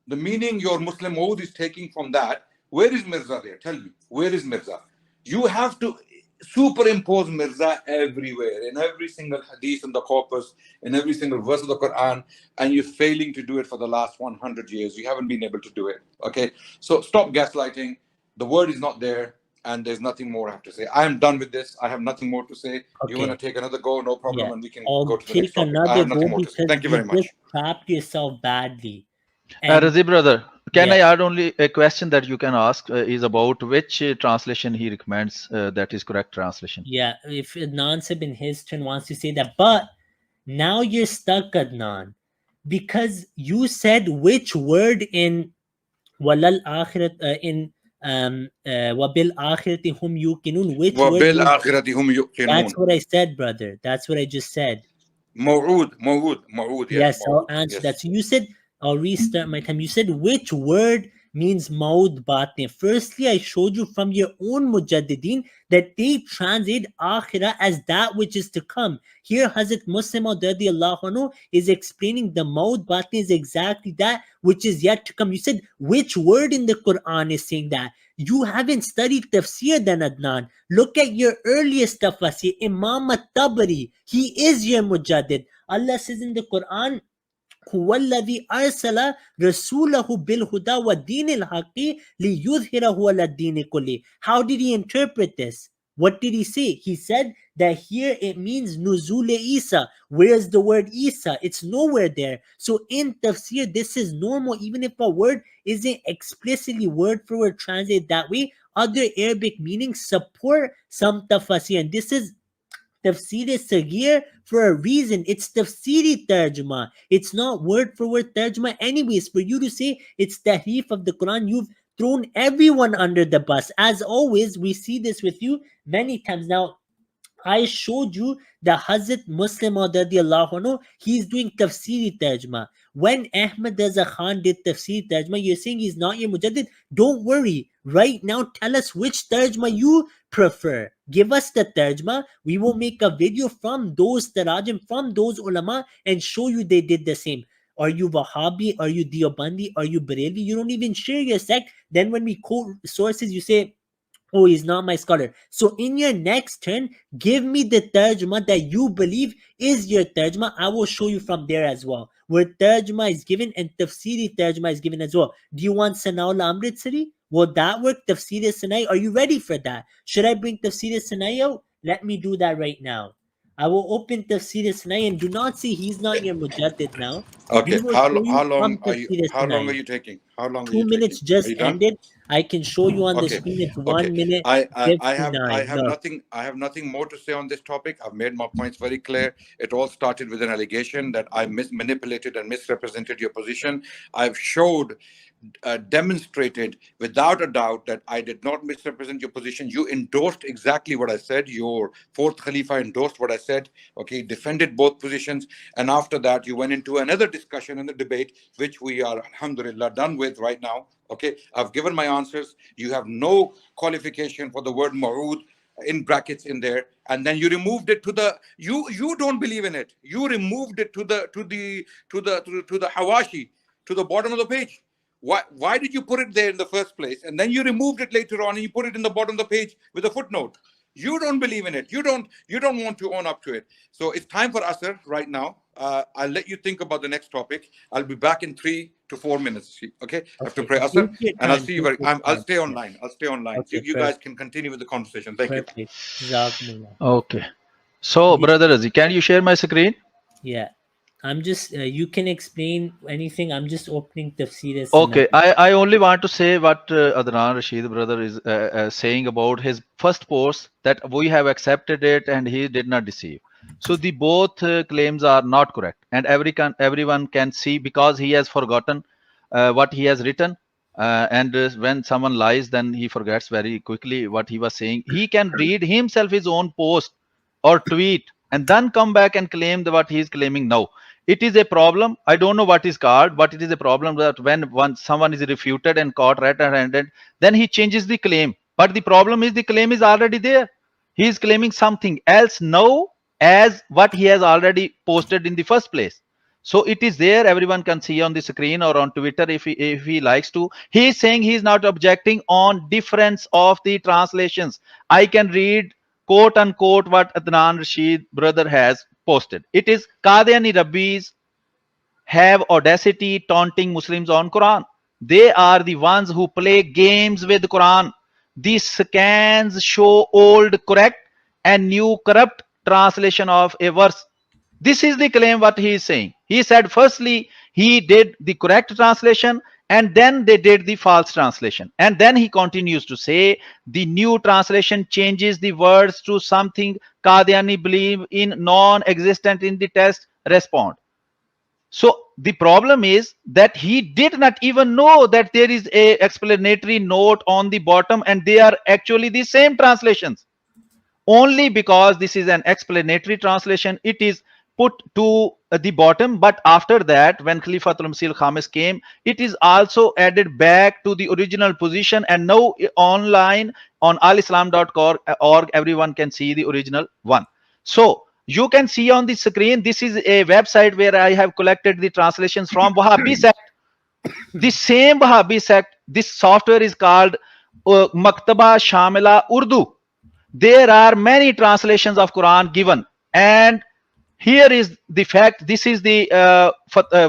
The meaning your Muslim Maud is taking from that, where is Mirza there? Tell me. Where is Mirza? You have to superimpose Mirza everywhere, in every single hadith in the corpus, in every single verse of the Quran, and you're failing to do it for the last 100 years. You haven't been able to do it. Okay? So stop gaslighting. The word is not there. And there's nothing more I have to say. I am done with this. I have nothing more to say. Okay. You want to take another go? No problem. Yeah. And we can I'll go to the take next topic. another I have nothing go more to say. because Thank you very much. just trapped yourself badly. And Razi brother, can yeah. I add only a question that you can ask is about which translation he recommends that is correct translation? Yeah, if Adnan Sib in his turn wants to say that, but now you're stuck, Adnan, because you said which word in Walal Akhirat in Wabil Akhirati Hum Yuqinun, which word? وَبِالْآخِرَةِ هُمْ يُقِنُونَ. That's what I said, brother. That's what I just said. Maw'ud. Yes, I'll Maw'ud. answer Yes. that. So you said, I'll restart my time. You said which word means maud batne. Firstly, I showed you from your own mujaddideen that they translate akhirah as that which is to come. Here, Hazrat Muslim radiallahu anhu is explaining the maud batne is exactly that which is yet to come. You said which word in the Quran is saying that? You haven't studied tafsir then, Adnan. Look at your earliest tafsir, Imam at-Tabari. He is your mujaddid. Allah says in the Quran, هو الذي أرسل رسوله بالهدى والدين الحق ليظهره على الدين كله. How did he interpret this? What did he say? He said that here it means Nuzul Isa. Where's the word Isa? It's nowhere there. So in tafsir, this is normal, even if a word isn't explicitly word for word translated that way. Other Arabic meanings support some tafsir, and this is Tafsir Sagir for a reason. It's Tafsiri Tarjuma. It's not word for word Tarjuma. Anyways, for you to say it's Tahrif of the Quran, you've thrown everyone under the bus. As always, we see this with you many times. Now, I showed you the Hazrat Muslim radiallahu anhu, he's doing tafsiri tajma. When Ahmad Raza Khan did tafsiri tajma, you're saying he's not your mujaddid. Don't worry. Right now, tell us which tarjma you prefer. Give us the tarjma. We will make a video from those tarajim, from those ulama, and show you they did the same. Are you Wahhabi? Are you Deobandi? Are you Barelvi? You don't even share your sect. Then when we quote sources, you say, oh, he's not my scholar. So in your next turn, give me the tarjuma that you believe is your tarjuma. I will show you from there as well, where tarjuma is given and tafsiri tarjuma is given as well. Do you want Sanaul Amritsari? Will that work? Tafsir Sanai? Are you ready for that? Should I bring Tafsir Sanai out? Let me do that right now. I will open Tafsir Sanai, and do not say he's not your mujaddid now. We Okay. will show you How from long are you? Tafsir How long are Sanai. you taking? How long are 2 you minutes taking? Are just you done? ended. I can show you on the Okay. screen. It's Okay. 1 minute I 59. have Look. nothing. I have nothing more to say on this topic. I've made my points very clear. It all started with an allegation that I manipulated and misrepresented your position. I've showed, demonstrated without a doubt that I did not misrepresent your position. You endorsed exactly what I said. Your fourth Khalifa endorsed what I said. Okay, defended both positions, and after that, you went into another discussion and a debate, which we are, alhamdulillah, done with right now. Okay, I've given my answers. You have no qualification for the word ma'ud in brackets in there, and then you removed it to the you don't believe in it. You removed it to the hawashi, to the bottom of the page. Why did you put it there in the first place? And then you removed it later on and you put it in the bottom of the page with a footnote. You don't believe in it. You don't want to own up to it. So it's time for Asr right now. I'll let you think about the next topic. I'll be back in 3 to 4 minutes. Okay? I have to pray Asr, Take your and I'll time. see you. Take your I'll time. stay online. I'll stay online. Okay, You guys can continue with the conversation. Thank you. perfect. Jazakumullah. Okay. So, Ye- Brother Razi, can you share my screen? Yeah. I'm just, you can explain anything. I'm just opening Tafsir Okay, Sanai. I only want to say what Adnan Rashid brother is saying about his first post, that we have accepted it and he did not deceive. So the both claims are not correct, and everyone can see, because he has forgotten what he has written, and when someone lies, then he forgets very quickly what he was saying. He can read himself his own post or tweet and then come back and claim what he is claiming now. It is a problem. I don't know what is called, but it is a problem that when someone is refuted and caught red-handed, then he changes the claim. But the problem is the claim is already there. He is claiming something else now as what he has already posted in the first place. So it is there. Everyone can see on the screen or on Twitter if he likes to. He is saying he is not objecting on difference of the translations. I can read quote unquote what Adnan Rashid brother has posted. It is Qadiani Rabbis have audacity taunting Muslims on Quran. They are the ones who play games with Quran. These scans show old correct and new corrupt translation of a verse. This is the claim what he is saying. He said firstly he did the correct translation and then they did the false translation. And then he continues to say the new translation changes the words to something Qadiani believe in non-existent in the text respond. So the problem is that he did not even know that there is a explanatory note on the bottom and they are actually the same translations. Only because this is an explanatory translation, it is put to the bottom. But after that, when Khalifatul Masih Khamis came, it is also added back to the original position, and now online on alislam.org everyone can see the original one. So you can see on the screen, this is a website where I have collected the translations from Wahhabi sect. The same Wahhabi sect, this software is called Maktaba Shamila Urdu. There are many translations of Quran given, and here is the fact. This is the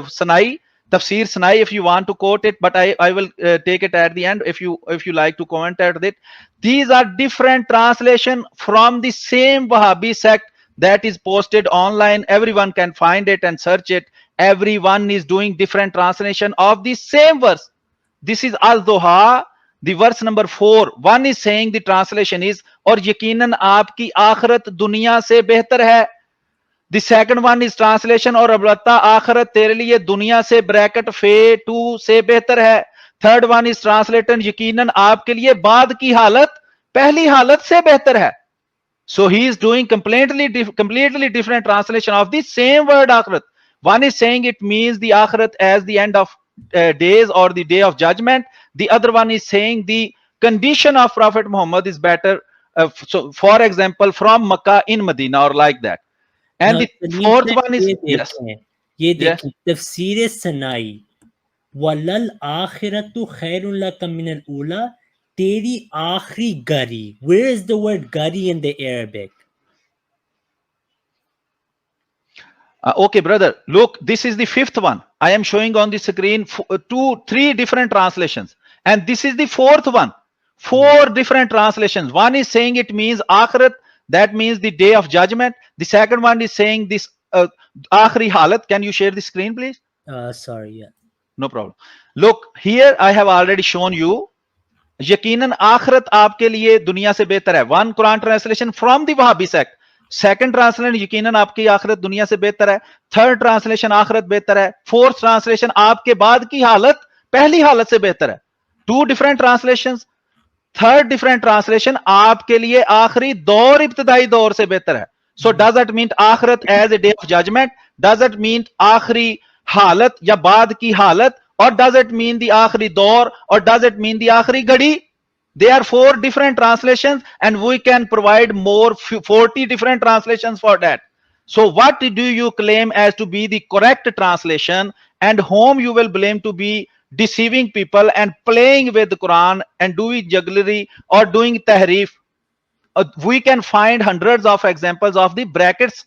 Sanai Tafsir Sanai, if you want to quote it, but I will take it at the end if you like to comment at it. These are different translation from the same Wahhabi sect that is posted online. Everyone can find it and search it. Everyone is doing different translation of the same verse. This is Al-Duha, the verse number 4. One is saying the translation is, और यकीनन आपकी आखिरत दुनिया से बेहतर है. The second one is translation, और अलबत्ता आखिरत तेरे लिए दुनिया से ब्रैकेट फे टू से बेहतर है. Third one is translated, यकीनन आपके लिए बाद की हालत पहली हालत से बेहतर है. So he is doing completely different translation of the same word akhirat. One is saying it means the akhirat as the end of days or the day of judgment. The other one is saying the condition of Prophet Muhammad is better. So for example, from Makkah in Medina or like that. And Now, the Salim fourth sir, one is, ये yes, देखें, ये yes. देखें, तफसीर सनाई वलल आखिरतु खैरुन लका मिनल ऊला, तेरी आखिरी गरी. Where is the word gari in the Arabic? Okay, brother, look, this is the fifth one. I am showing on the screen three different translations. And this is the fourth one. Four different translations. One is saying it means akhirat, that means the day of judgment. The second one is saying this akhri halat. Can you share the screen, please? Sorry, yeah. No problem. Look, here I have already shown you. यकीनन आखिरत आपके लिए दुनिया से बेहतर है. One Quran translation from the Wahhabi sect. Second translation, यकीनन आपकी आखिरत दुनिया से बेहतर है. Third translation, आखिरत बेहतर है. Fourth translation, आपके बाद की हालत पहली हालत से बेहतर है. Two different translations. Third different translation, आपके लिए आखिरी दौर इब्तदाई दौर से बेहतर है. So does that mean आखिरत as a day of judgment? Does it mean आखिरी हालत या बाद की हालत? Or does it mean the आखिरी दौर? Or does it mean the आखिरी घड़ी? They are four different translations, and we can provide more 40 different translations for that. So what do you claim as to be the correct translation, and whom you will blame to be deceiving people and playing with the Quran and doing jugglery or doing tahrif? We can find hundreds of examples of the brackets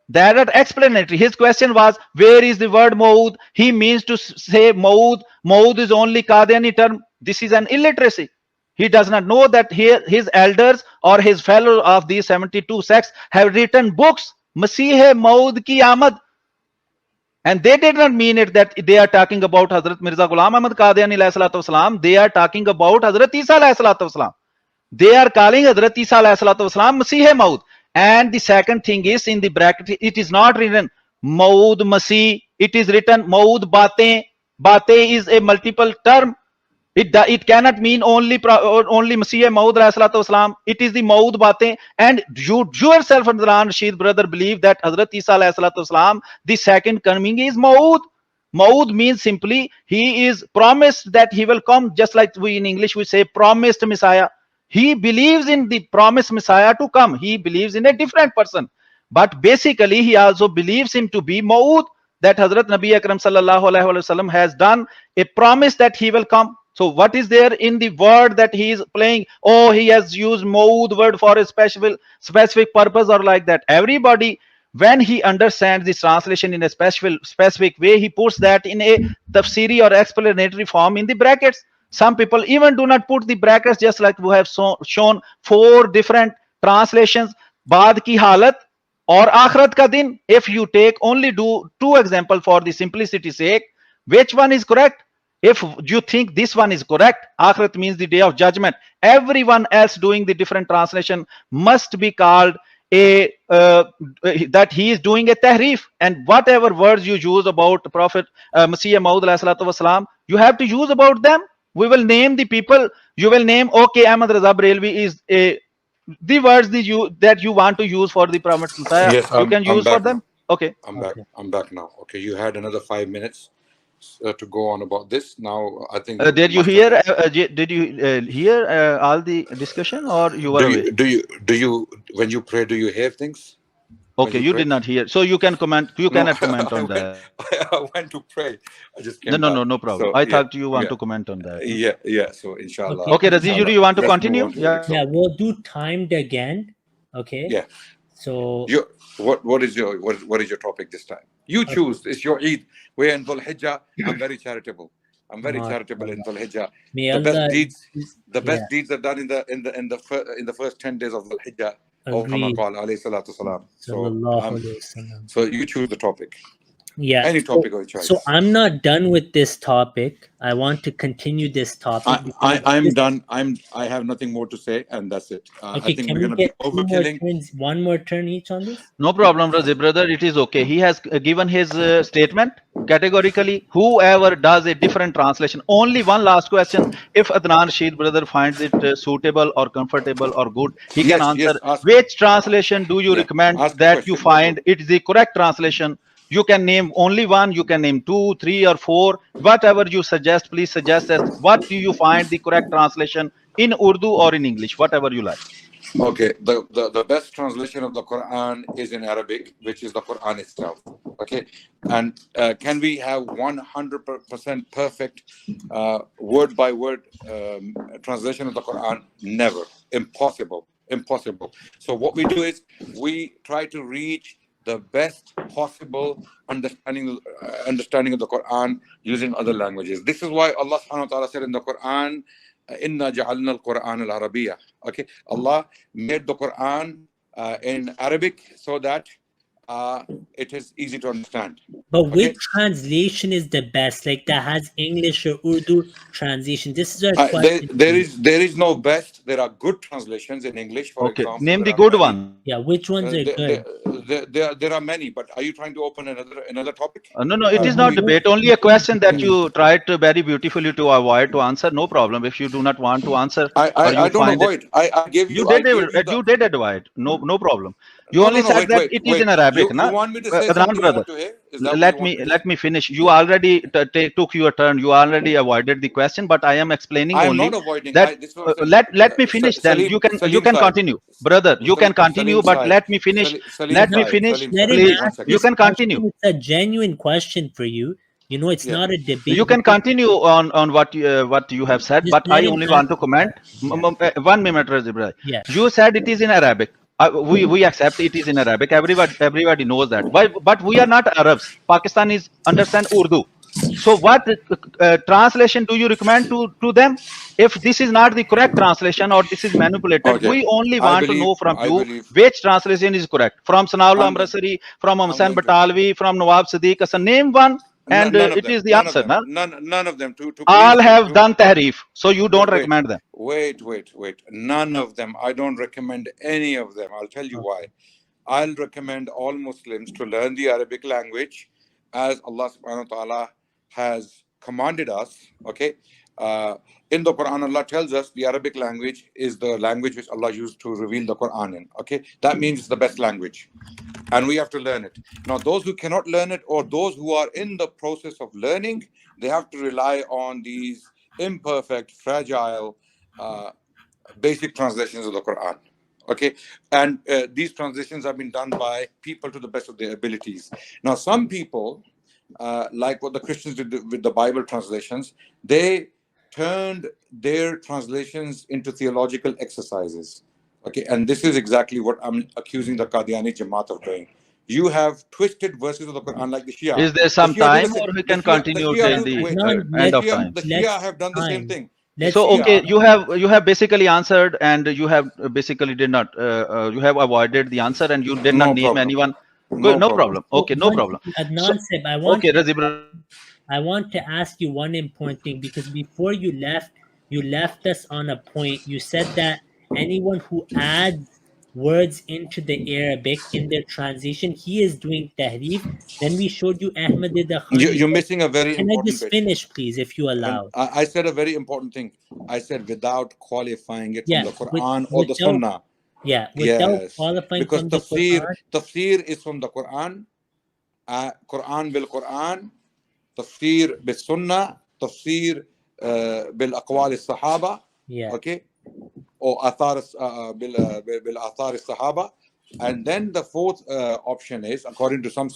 that are explanatory. His question was, where is the word Maud? He means to say Maud. Maud is only Qadiani term. This is an illiteracy. He does not know that here his elders or his fellows of these 72 sects have written books, Masih Maud ki Ahmad. And they did not mean it that they are talking about Hazrat Mirza Ghulam Ahmad Qadiani alayhi salatu wasalam. They are talking about Hazrat Isa alayhi salatu wasalam. They are calling Hazrat Isa alayhi salatu wasalam Masih Maud. And the second thing is, in the bracket, it is not written Maud Masih. It is written Maud Bate. Bate is a multiple term. It cannot mean only Masih Maud alayhi salatu wasalam. It is the Maud Bate. And you yourself, Adnan Rashid, brother, believe that Hazrat Isa alayhi salatu wasalam, the second coming is Maud. Maud means simply he is promised that he will come, just like we in English we say promised Messiah. He believes in the promised Messiah to come. He believes in a different person. But basically, he also believes him to be Maud, that Hazrat Nabi Akram sallallahu alaihi wasallam has done a promise that he will come. So what is there in the word that he is playing? Oh, he has used Maud word for a specific purpose or like that. Everybody, when he understands this translation in a specific way, he puts that in a tafsiri or explanatory form in the brackets. Some people even do not put the brackets, just like we have shown four different translations. Baad ki halat or akhirat ka din. If you take only do two examples for the simplicity's sake, which one is correct? If you think this one is correct, akhirat means the day of judgment. Everyone else doing the different translation must be called that he is doing a tahrif. And whatever words you use about the Prophet Masih Maud alayhi salatu wasalam, you have to use about them. We will name the people. You will name, okay, Ahmad Raza Barelvi is the words that you want to use for the Prophet Messiah. Yes, You can I'm use for back them. now. Okay. I'm back now. Okay, you had another 5 minutes to go on about this. Now, I think. Did you hear? Did you hear all the discussion, or you were away? Do you when you pray, do you hear things? Okay, you did not hear. So you can comment. You cannot comment on that. I went to pray. I just came No problem. So, I thought you want to comment on that. Yeah. So inshallah. Okay, Razijuri, you want to Let's continue? move on to the next Yeah, one. we'll do timed again. Okay. Yeah. So what is your topic this time? You choose. It's your Eid. We're in Dhul Hijjah. I'm very charitable. I'm very charitable in Dhul Hijjah. may The best Allah, deeds, the yeah, best deeds are done in the first 10 days of Dhul Hijjah. agreed. Sallallahu Alaihi Wasallam. So you choose the topic. Yeah. Any topic of your choice. So I'm not done with this topic. I want to continue this topic. I'm done. I have nothing more to say, and that's it. Okay, I think can we're we going to be get 2 more overkilling. turns, 1 more turn each on this? No problem, Razi brother. It is okay. He has given his statement categorically. Whoever does a different translation. Only one last question. If Adnan Rashid brother finds it suitable or comfortable or good, he can answer. Ask. Which translation do you recommend ask the that you question, find it is the correct translation? You can name only one. You can name 2, 3, or 4. Whatever you suggest, please suggest us. What do you find the correct translation in Urdu or in English? Whatever you like. Okay, the best translation of the Quran is in Arabic, which is the Quran itself. Okay, and can we have 100% perfect word by word translation of the Quran? Never. Impossible. So what we do is we try to reach the best possible understanding of the Quran using other languages. This is why Allah subhanahu wa ta'ala said in the Quran, Inna ja'alna al-Quran al-Arabiyya. Okay, Allah made the Quran in Arabic so that it is easy to understand. But which translation is the best? Like that has English or Urdu translation. This is our question. There is no best. There are good translations in English, for example. Name the good one. Yeah, which ones are good? There are many, but are you trying to open another topic? No, it is not debate. Only a question that you tried to very beautifully to avoid to answer. No problem. If you do not want to answer, I don't avoid. I give you. You did avoid. No problem. You only said that it is in Arabic. You want me to say Adnan something brother, you want to hear? let me finish. You already took your turn. You already avoided the question, but I am explaining I am only not avoiding. that. Let me finish. Then you can continue, brother. You can continue, but let me finish. Let me finish, please. You can continue. It's a genuine question for you. You know, it's not a debate. You can continue on what you have said, but I only want to comment. 1 minute, Razi brother. Yeah. You said it is in Arabic. We accept it is in Arabic. Everybody knows that. But we are not Arabs. Pakistanis understand Urdu. So what translation do you recommend to them? If this is not the correct translation or this is manipulated, we only want to know from you which translation is correct. From Sanaullah Amrasari, from Amsan Batalvi, from Nawab Siddiq Hasan. Name one. And it is the answer. None of them. All have done tahrif, so you don't recommend them. Wait. None of them. I don't recommend any of them. I'll tell you why. I'll recommend all Muslims to learn the Arabic language as Allah subhanahu wa ta'ala has commanded us. Okay. In the Quran, Allah tells us the Arabic language is the language which Allah used to reveal the Quran in. Okay. That means it's the best language. And we have to learn it. Now, those who cannot learn it or those who are in the process of learning, they have to rely on these imperfect, fragile, basic translations of the Quran. Okay, and these translations have been done by people to the best of their abilities. Now, some people, like what the Christians did with the Bible translations, they turned their translations into theological exercises. Okay, and this is exactly what I'm accusing the Qadiani Jamaat of doing. You have twisted verses of the Quran like the Shia. Is there some time, or we can continue till the end of time? The Shia have done the same thing. So okay, you have basically answered, and you have basically did not. You have avoided the answer, and you did not name anyone. Good, no problem. Okay, no problem. Adnan Seb, I want to ask you one important thing, because before you left us on a point. You said that anyone who adds words into the Arabic in their translation, he is doing tahrif. Then we showed you Ahmad the Khani. You're missing a very important Can I just finish, please, if you allow? I said a very important thing. I said without qualifying it from the Quran or the Sunnah. Yeah, without qualifying from the Quran. Tafsir is from the Quran. Quran bil Quran. Tafsir bil Sunnah. Tafsir bil Aqwal al-Sahaba. Yeah. Okay. Or athar bil athar al-Sahaba. And then the fourth option is, according to some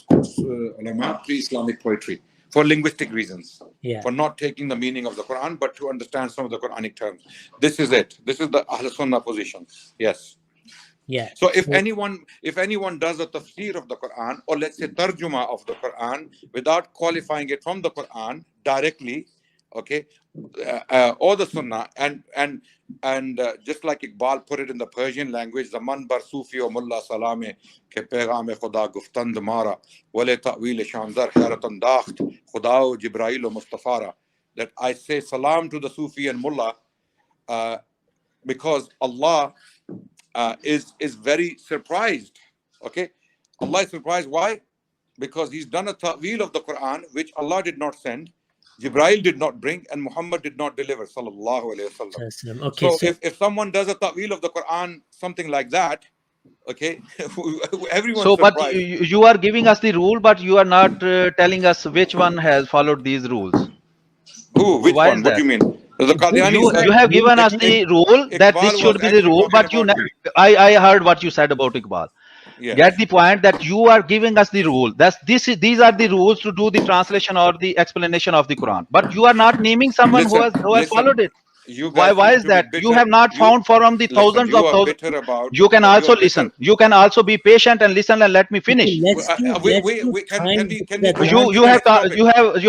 ulama, pre-Islamic poetry, for linguistic reasons, for not taking the meaning of the Quran, but to understand some of the Quranic terms. This is it. This is the Ahl Sunnah position. Yes. Yeah. So if anyone does a tafsir of the Quran, or let's say tarjuma of the Quran, without qualifying it from the Quran directly, okay, or the Sunnah, and just like Iqbal put it in the Persian language, zaman bar sufi o mulla salame ke pegham khuda guftand mara wale ta'wil shamdar hairatan dakht khuda o Jibrail o Mustafara, that I say salam to the Sufi and mullah, because Allah is very surprised. Okay, Allah is surprised. Why? Because he's done a ta'wil of the Quran which Allah did not send, Jibrail did not bring, and Muhammad did not deliver, sallallahu alaihi wasallam. Okay, So if someone does a ta'wil of the Quran, something like that, okay, everyone's So, but surprised. you are giving us the rule, but you are not telling us which one has followed these rules. Who? Which Why one? is What do that? you mean? The Qadianis. You have given us the rule that this Iqbal should was be the actually rule, talking but you about. I heard what you said about Iqbal. Yeah. Get the point that you are giving us the rule. These are the rules to do the translation or the explanation of the Quran. But you are not naming someone who has followed it. You guys Why seem is to be that? You bitter. have not found from the thousands You of are thousands. bitter about. You can also listen. You can also be patient and listen and let me finish. You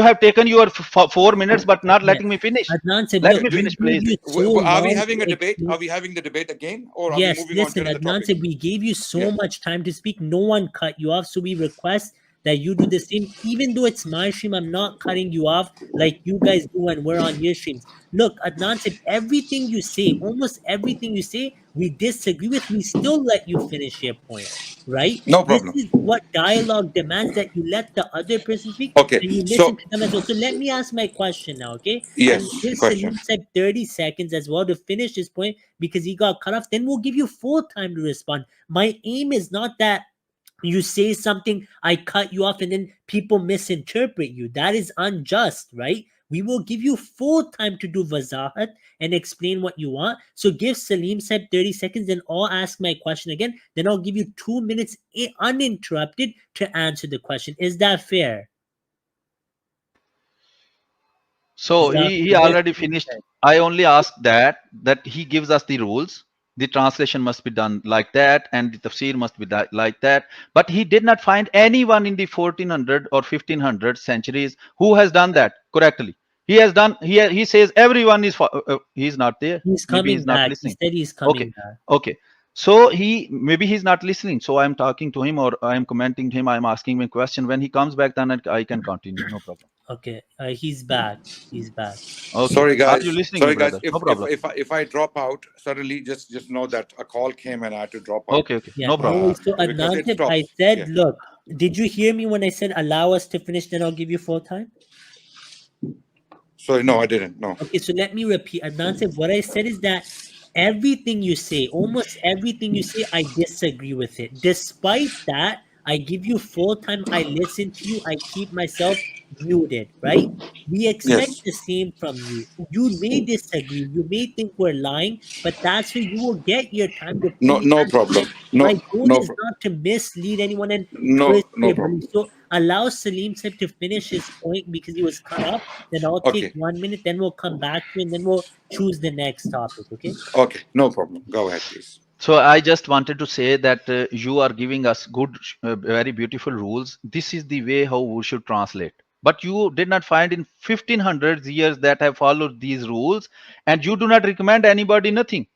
have taken your 4 minutes, but not letting me finish. Let me finish, please. Are we having a debate? Are we having the debate again, or are we moving on to the Adnan topic? said we gave you so much time to speak. No one cut you off, so we request that you do the same. Even though it's my stream, I'm not cutting you off like you guys do when we're on your streams. Look, Adnan said everything you say, almost everything you say, we disagree with. We still let you finish your point, right? No problem. This is what dialogue demands, that you let the other person speak Okay, and you listen so to them as well. So let me ask my question now, okay? yes, And give question. Salim said 30 seconds as well to finish his point because he got cut off. Then we'll give you full time to respond. My aim is not that you say something, I cut you off, and then people misinterpret you. That is unjust, right? We will give you full time to do wazahat and explain what you want. So give Salim said 30 seconds, then I'll ask my question again. Then I'll give you 2 minutes uninterrupted to answer the question. Is that fair? So he already finished. I only asked that he gives us the rules. The translation must be done like that, and the tafsir must be like that. But he did not find anyone in the 1400 or 1500 centuries who has done that correctly. He has done. He says everyone is. He's not there. He's Maybe coming he's not back. listening. He said he's coming back. Okay. So maybe he's not listening. So I'm talking to him, or I'm commenting to him. I'm asking him a question. When he comes back, then I can continue. No problem. Okay, he's back. He's back. Okay. Sorry, guys. Are you listening, Sorry, brother? guys. No problem. If I drop out suddenly, just know that a call came and I had to drop out. Okay. Yeah, No problem. So Adnan, I said, look, did you hear me when I said allow us to finish? Then I'll give you full time. Sorry, no, I didn't. No. Okay, so let me repeat. Adnan said, what I said is that everything you say, almost everything you say, I disagree with it. Despite that, I give you full time. I listen to you. I keep myself muted, right? We expect the same from you. You may disagree. You may think we're lying, but that's where you will get your time to No problem. My goal is not to mislead anyone and twist their belief. So allow Salim Saib to finish his point because he was cut off. Then I'll take 1 minute. Then we'll come back to you, and then we'll choose the next topic. Okay? Okay, no problem. Go ahead, please. So I just wanted to say that you are giving us good, very beautiful rules. This is the way how we should translate. But you did not find in 1500 years that have followed these rules, and you do not recommend anybody nothing.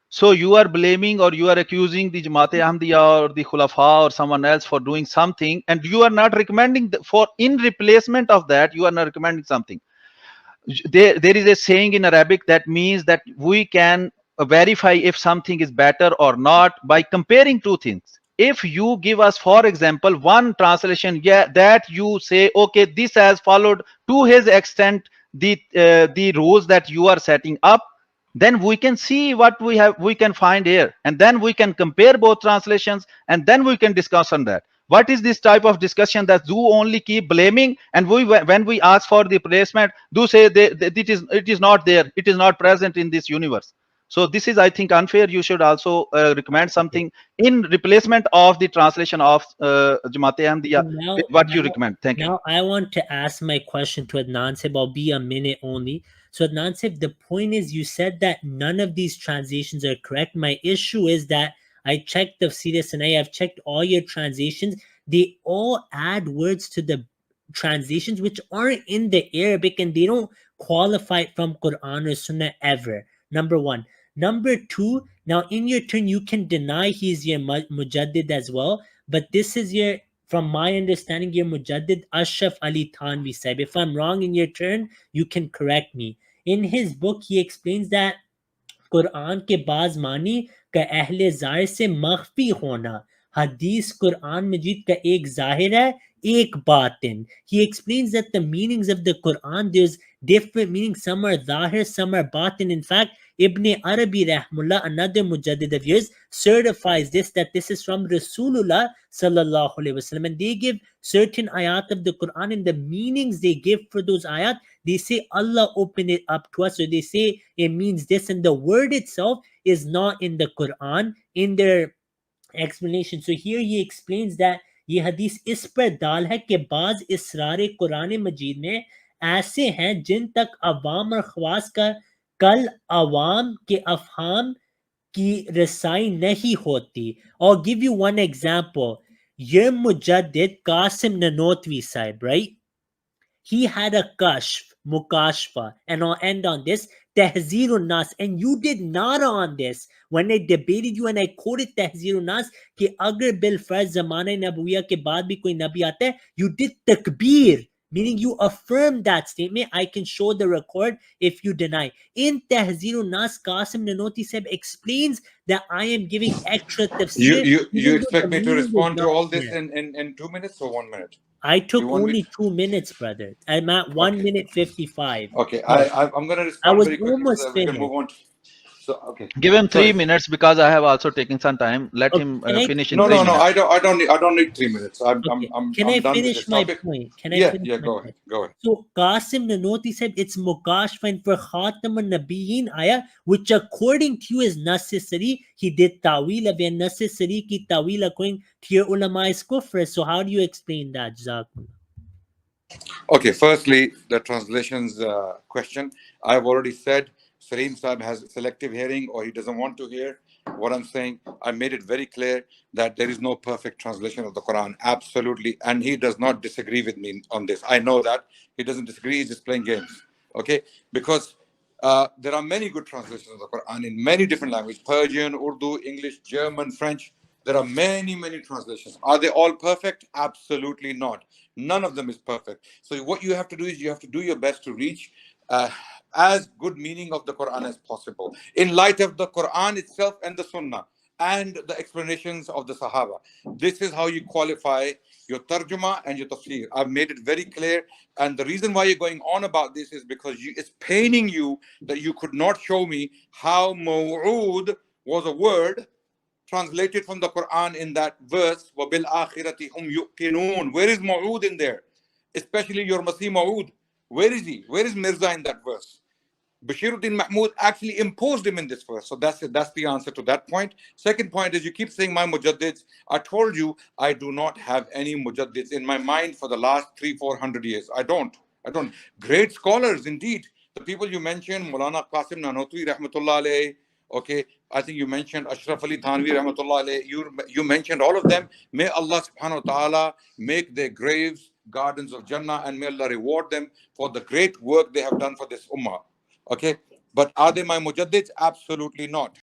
So you are blaming or you are accusing the Jamaat-e Ahmadiyya or the Khulafa or someone else for doing something, and you are not recommending for in replacement of that, you are not recommending something. There is a saying in Arabic that means that we can verify if something is better or not by comparing two things. If you give us, for example, one translation, that you say, okay, this has followed to his extent the rules that you are setting up, then we can see what we can find here, and then we can compare both translations, and then we can discuss on that. What is this type of discussion that do only keep blaming, and when we ask for the replacement, do say it is not there, it is not present in this universe. So this is, I think, unfair. You should also recommend something in replacement of the translation of Jamaat-e Ahmadiyya. What you recommend? Thank you. Now I want to ask my question to Adnan Sib. I'll be a minute only. So Adnan Sib, the point is, you said that none of these translations are correct. My issue is that I checked the Tafsir Sanai, I've checked all your translations. They all add words to the translations which aren't in the Arabic, and they don't qualify it from Quran or Sunnah ever. Number one. Number two, now in your turn, you can deny he's your Mujaddid as well, but this is your, from my understanding, your Mujaddid Ashraf Ali Thanvi Sahib. If I'm wrong in your turn, you can correct me. In his book, he explains that Quran के बाज मानी का अहले ज़ाहिर से मख्फी होना, हदीस कुरान मजीद का एक ज़ाहिर है, एक बातिन. He explains that the meanings of the Quran, there's different meanings. Some are zahir, some are batin. In fact, Ibn Arabi Rahmullah, another mujaddid of yours, certifies this, that this is from Rasulullah sallallahu alaihi wasallam, and they give certain ayat of the Quran, and the meanings they give for those ayat, they say Allah opened it up to us, or they say it means this, and the word itself is not in the Quran in their explanation. So here he explains that ये हदीस इस पर दाल है कि बाज इसरार कुरान मजीद में ऐसे हैं जिन तक अवाम और ख्वास का कल अवाम के अफहाम की रसाई नहीं होती. I'll give you one example. Your Mujaddid Qasim Nanotwi Sahib, right? He had a kashf, mukashfa, and I'll end on this, Tahzirun Nas, and you did not on this when I debated you and I quoted Tahzirun Nas कि अगर bil farz zamana नबुविया के बाद भी कोई नबी आता है, you did takbir, meaning you affirm that statement. I can show the record if you deny. In Tahzirun Nas, Qasim Nanoti Sahib explains that I am giving extra tafsir. You expect me to respond to all this there. in 2 minutes or 1 minute? I took only 2 minutes, brother. I'm at 1 minute 55. Okay, No, I'm going to I respond was very quickly almost so that we can finished. move on. So okay, Give him 3 sorry. minutes because I have also taken some time. Let Okay, him can I finish in No, 3 no, no. minutes. I don't need 3 minutes. I'm Okay. I'm Can I'm I done with finish this my topic. point? Can I Yeah, finish yeah. my Go point? ahead. Go ahead. So Qasim Nanoti said it's Mukashfa, and for Khatam al-Nabiyyin ayah, which according to you is necessary. He did ta'wil of necessary ki ta'wil according to your ulama is kufr. So how do you explain that, Jazakumullah? Okay, firstly, the translations question. I've already said Sareem Saab has selective hearing or he doesn't want to hear what I'm saying. I made it very clear that there is no perfect translation of the Quran. Absolutely. And he does not disagree with me on this. I know that. He doesn't disagree. He's just playing games. Okay? Because there are many good translations of the Quran in many different languages: Persian, Urdu, English, German, French. There are many, many translations. Are they all perfect? Absolutely not. None of them is perfect. So what you have to do is you have to do your best to reach as good meaning of the Quran as possible in light of the Quran itself and the Sunnah and the explanations of the Sahaba. This is how you qualify your tarjuma and your tafsir. I've made it very clear. And the reason why you're going on about this is because it's paining you that you could not show me how maw'ud was a word translated from the Quran in that verse, وَبِالْآخِرَةِ هُمْ يُؤْقِنُونَ. Where is maw'ud in there? Especially your Masih Maw'ud. Where is he? Where is Mirza in that verse? Bashiruddin Mahmud actually imposed him in this verse. So that's it. That's the answer to that point. Second point is you keep saying my mujaddids. I told you I do not have any mujaddids in my mind for the last 300-400 years. I don't. Great scholars indeed. The people you mentioned, Maulana Qasim Nanotwi rahmatullah alayhi. Okay, I think you mentioned Ashraf Ali Thanvi rahmatullah alayhi. You mentioned all of them. May Allah subhanahu wa ta'ala make their graves gardens of Jannah, and may Allah reward them for the great work they have done for this ummah. Okay, but are they my mujaddids? Absolutely not.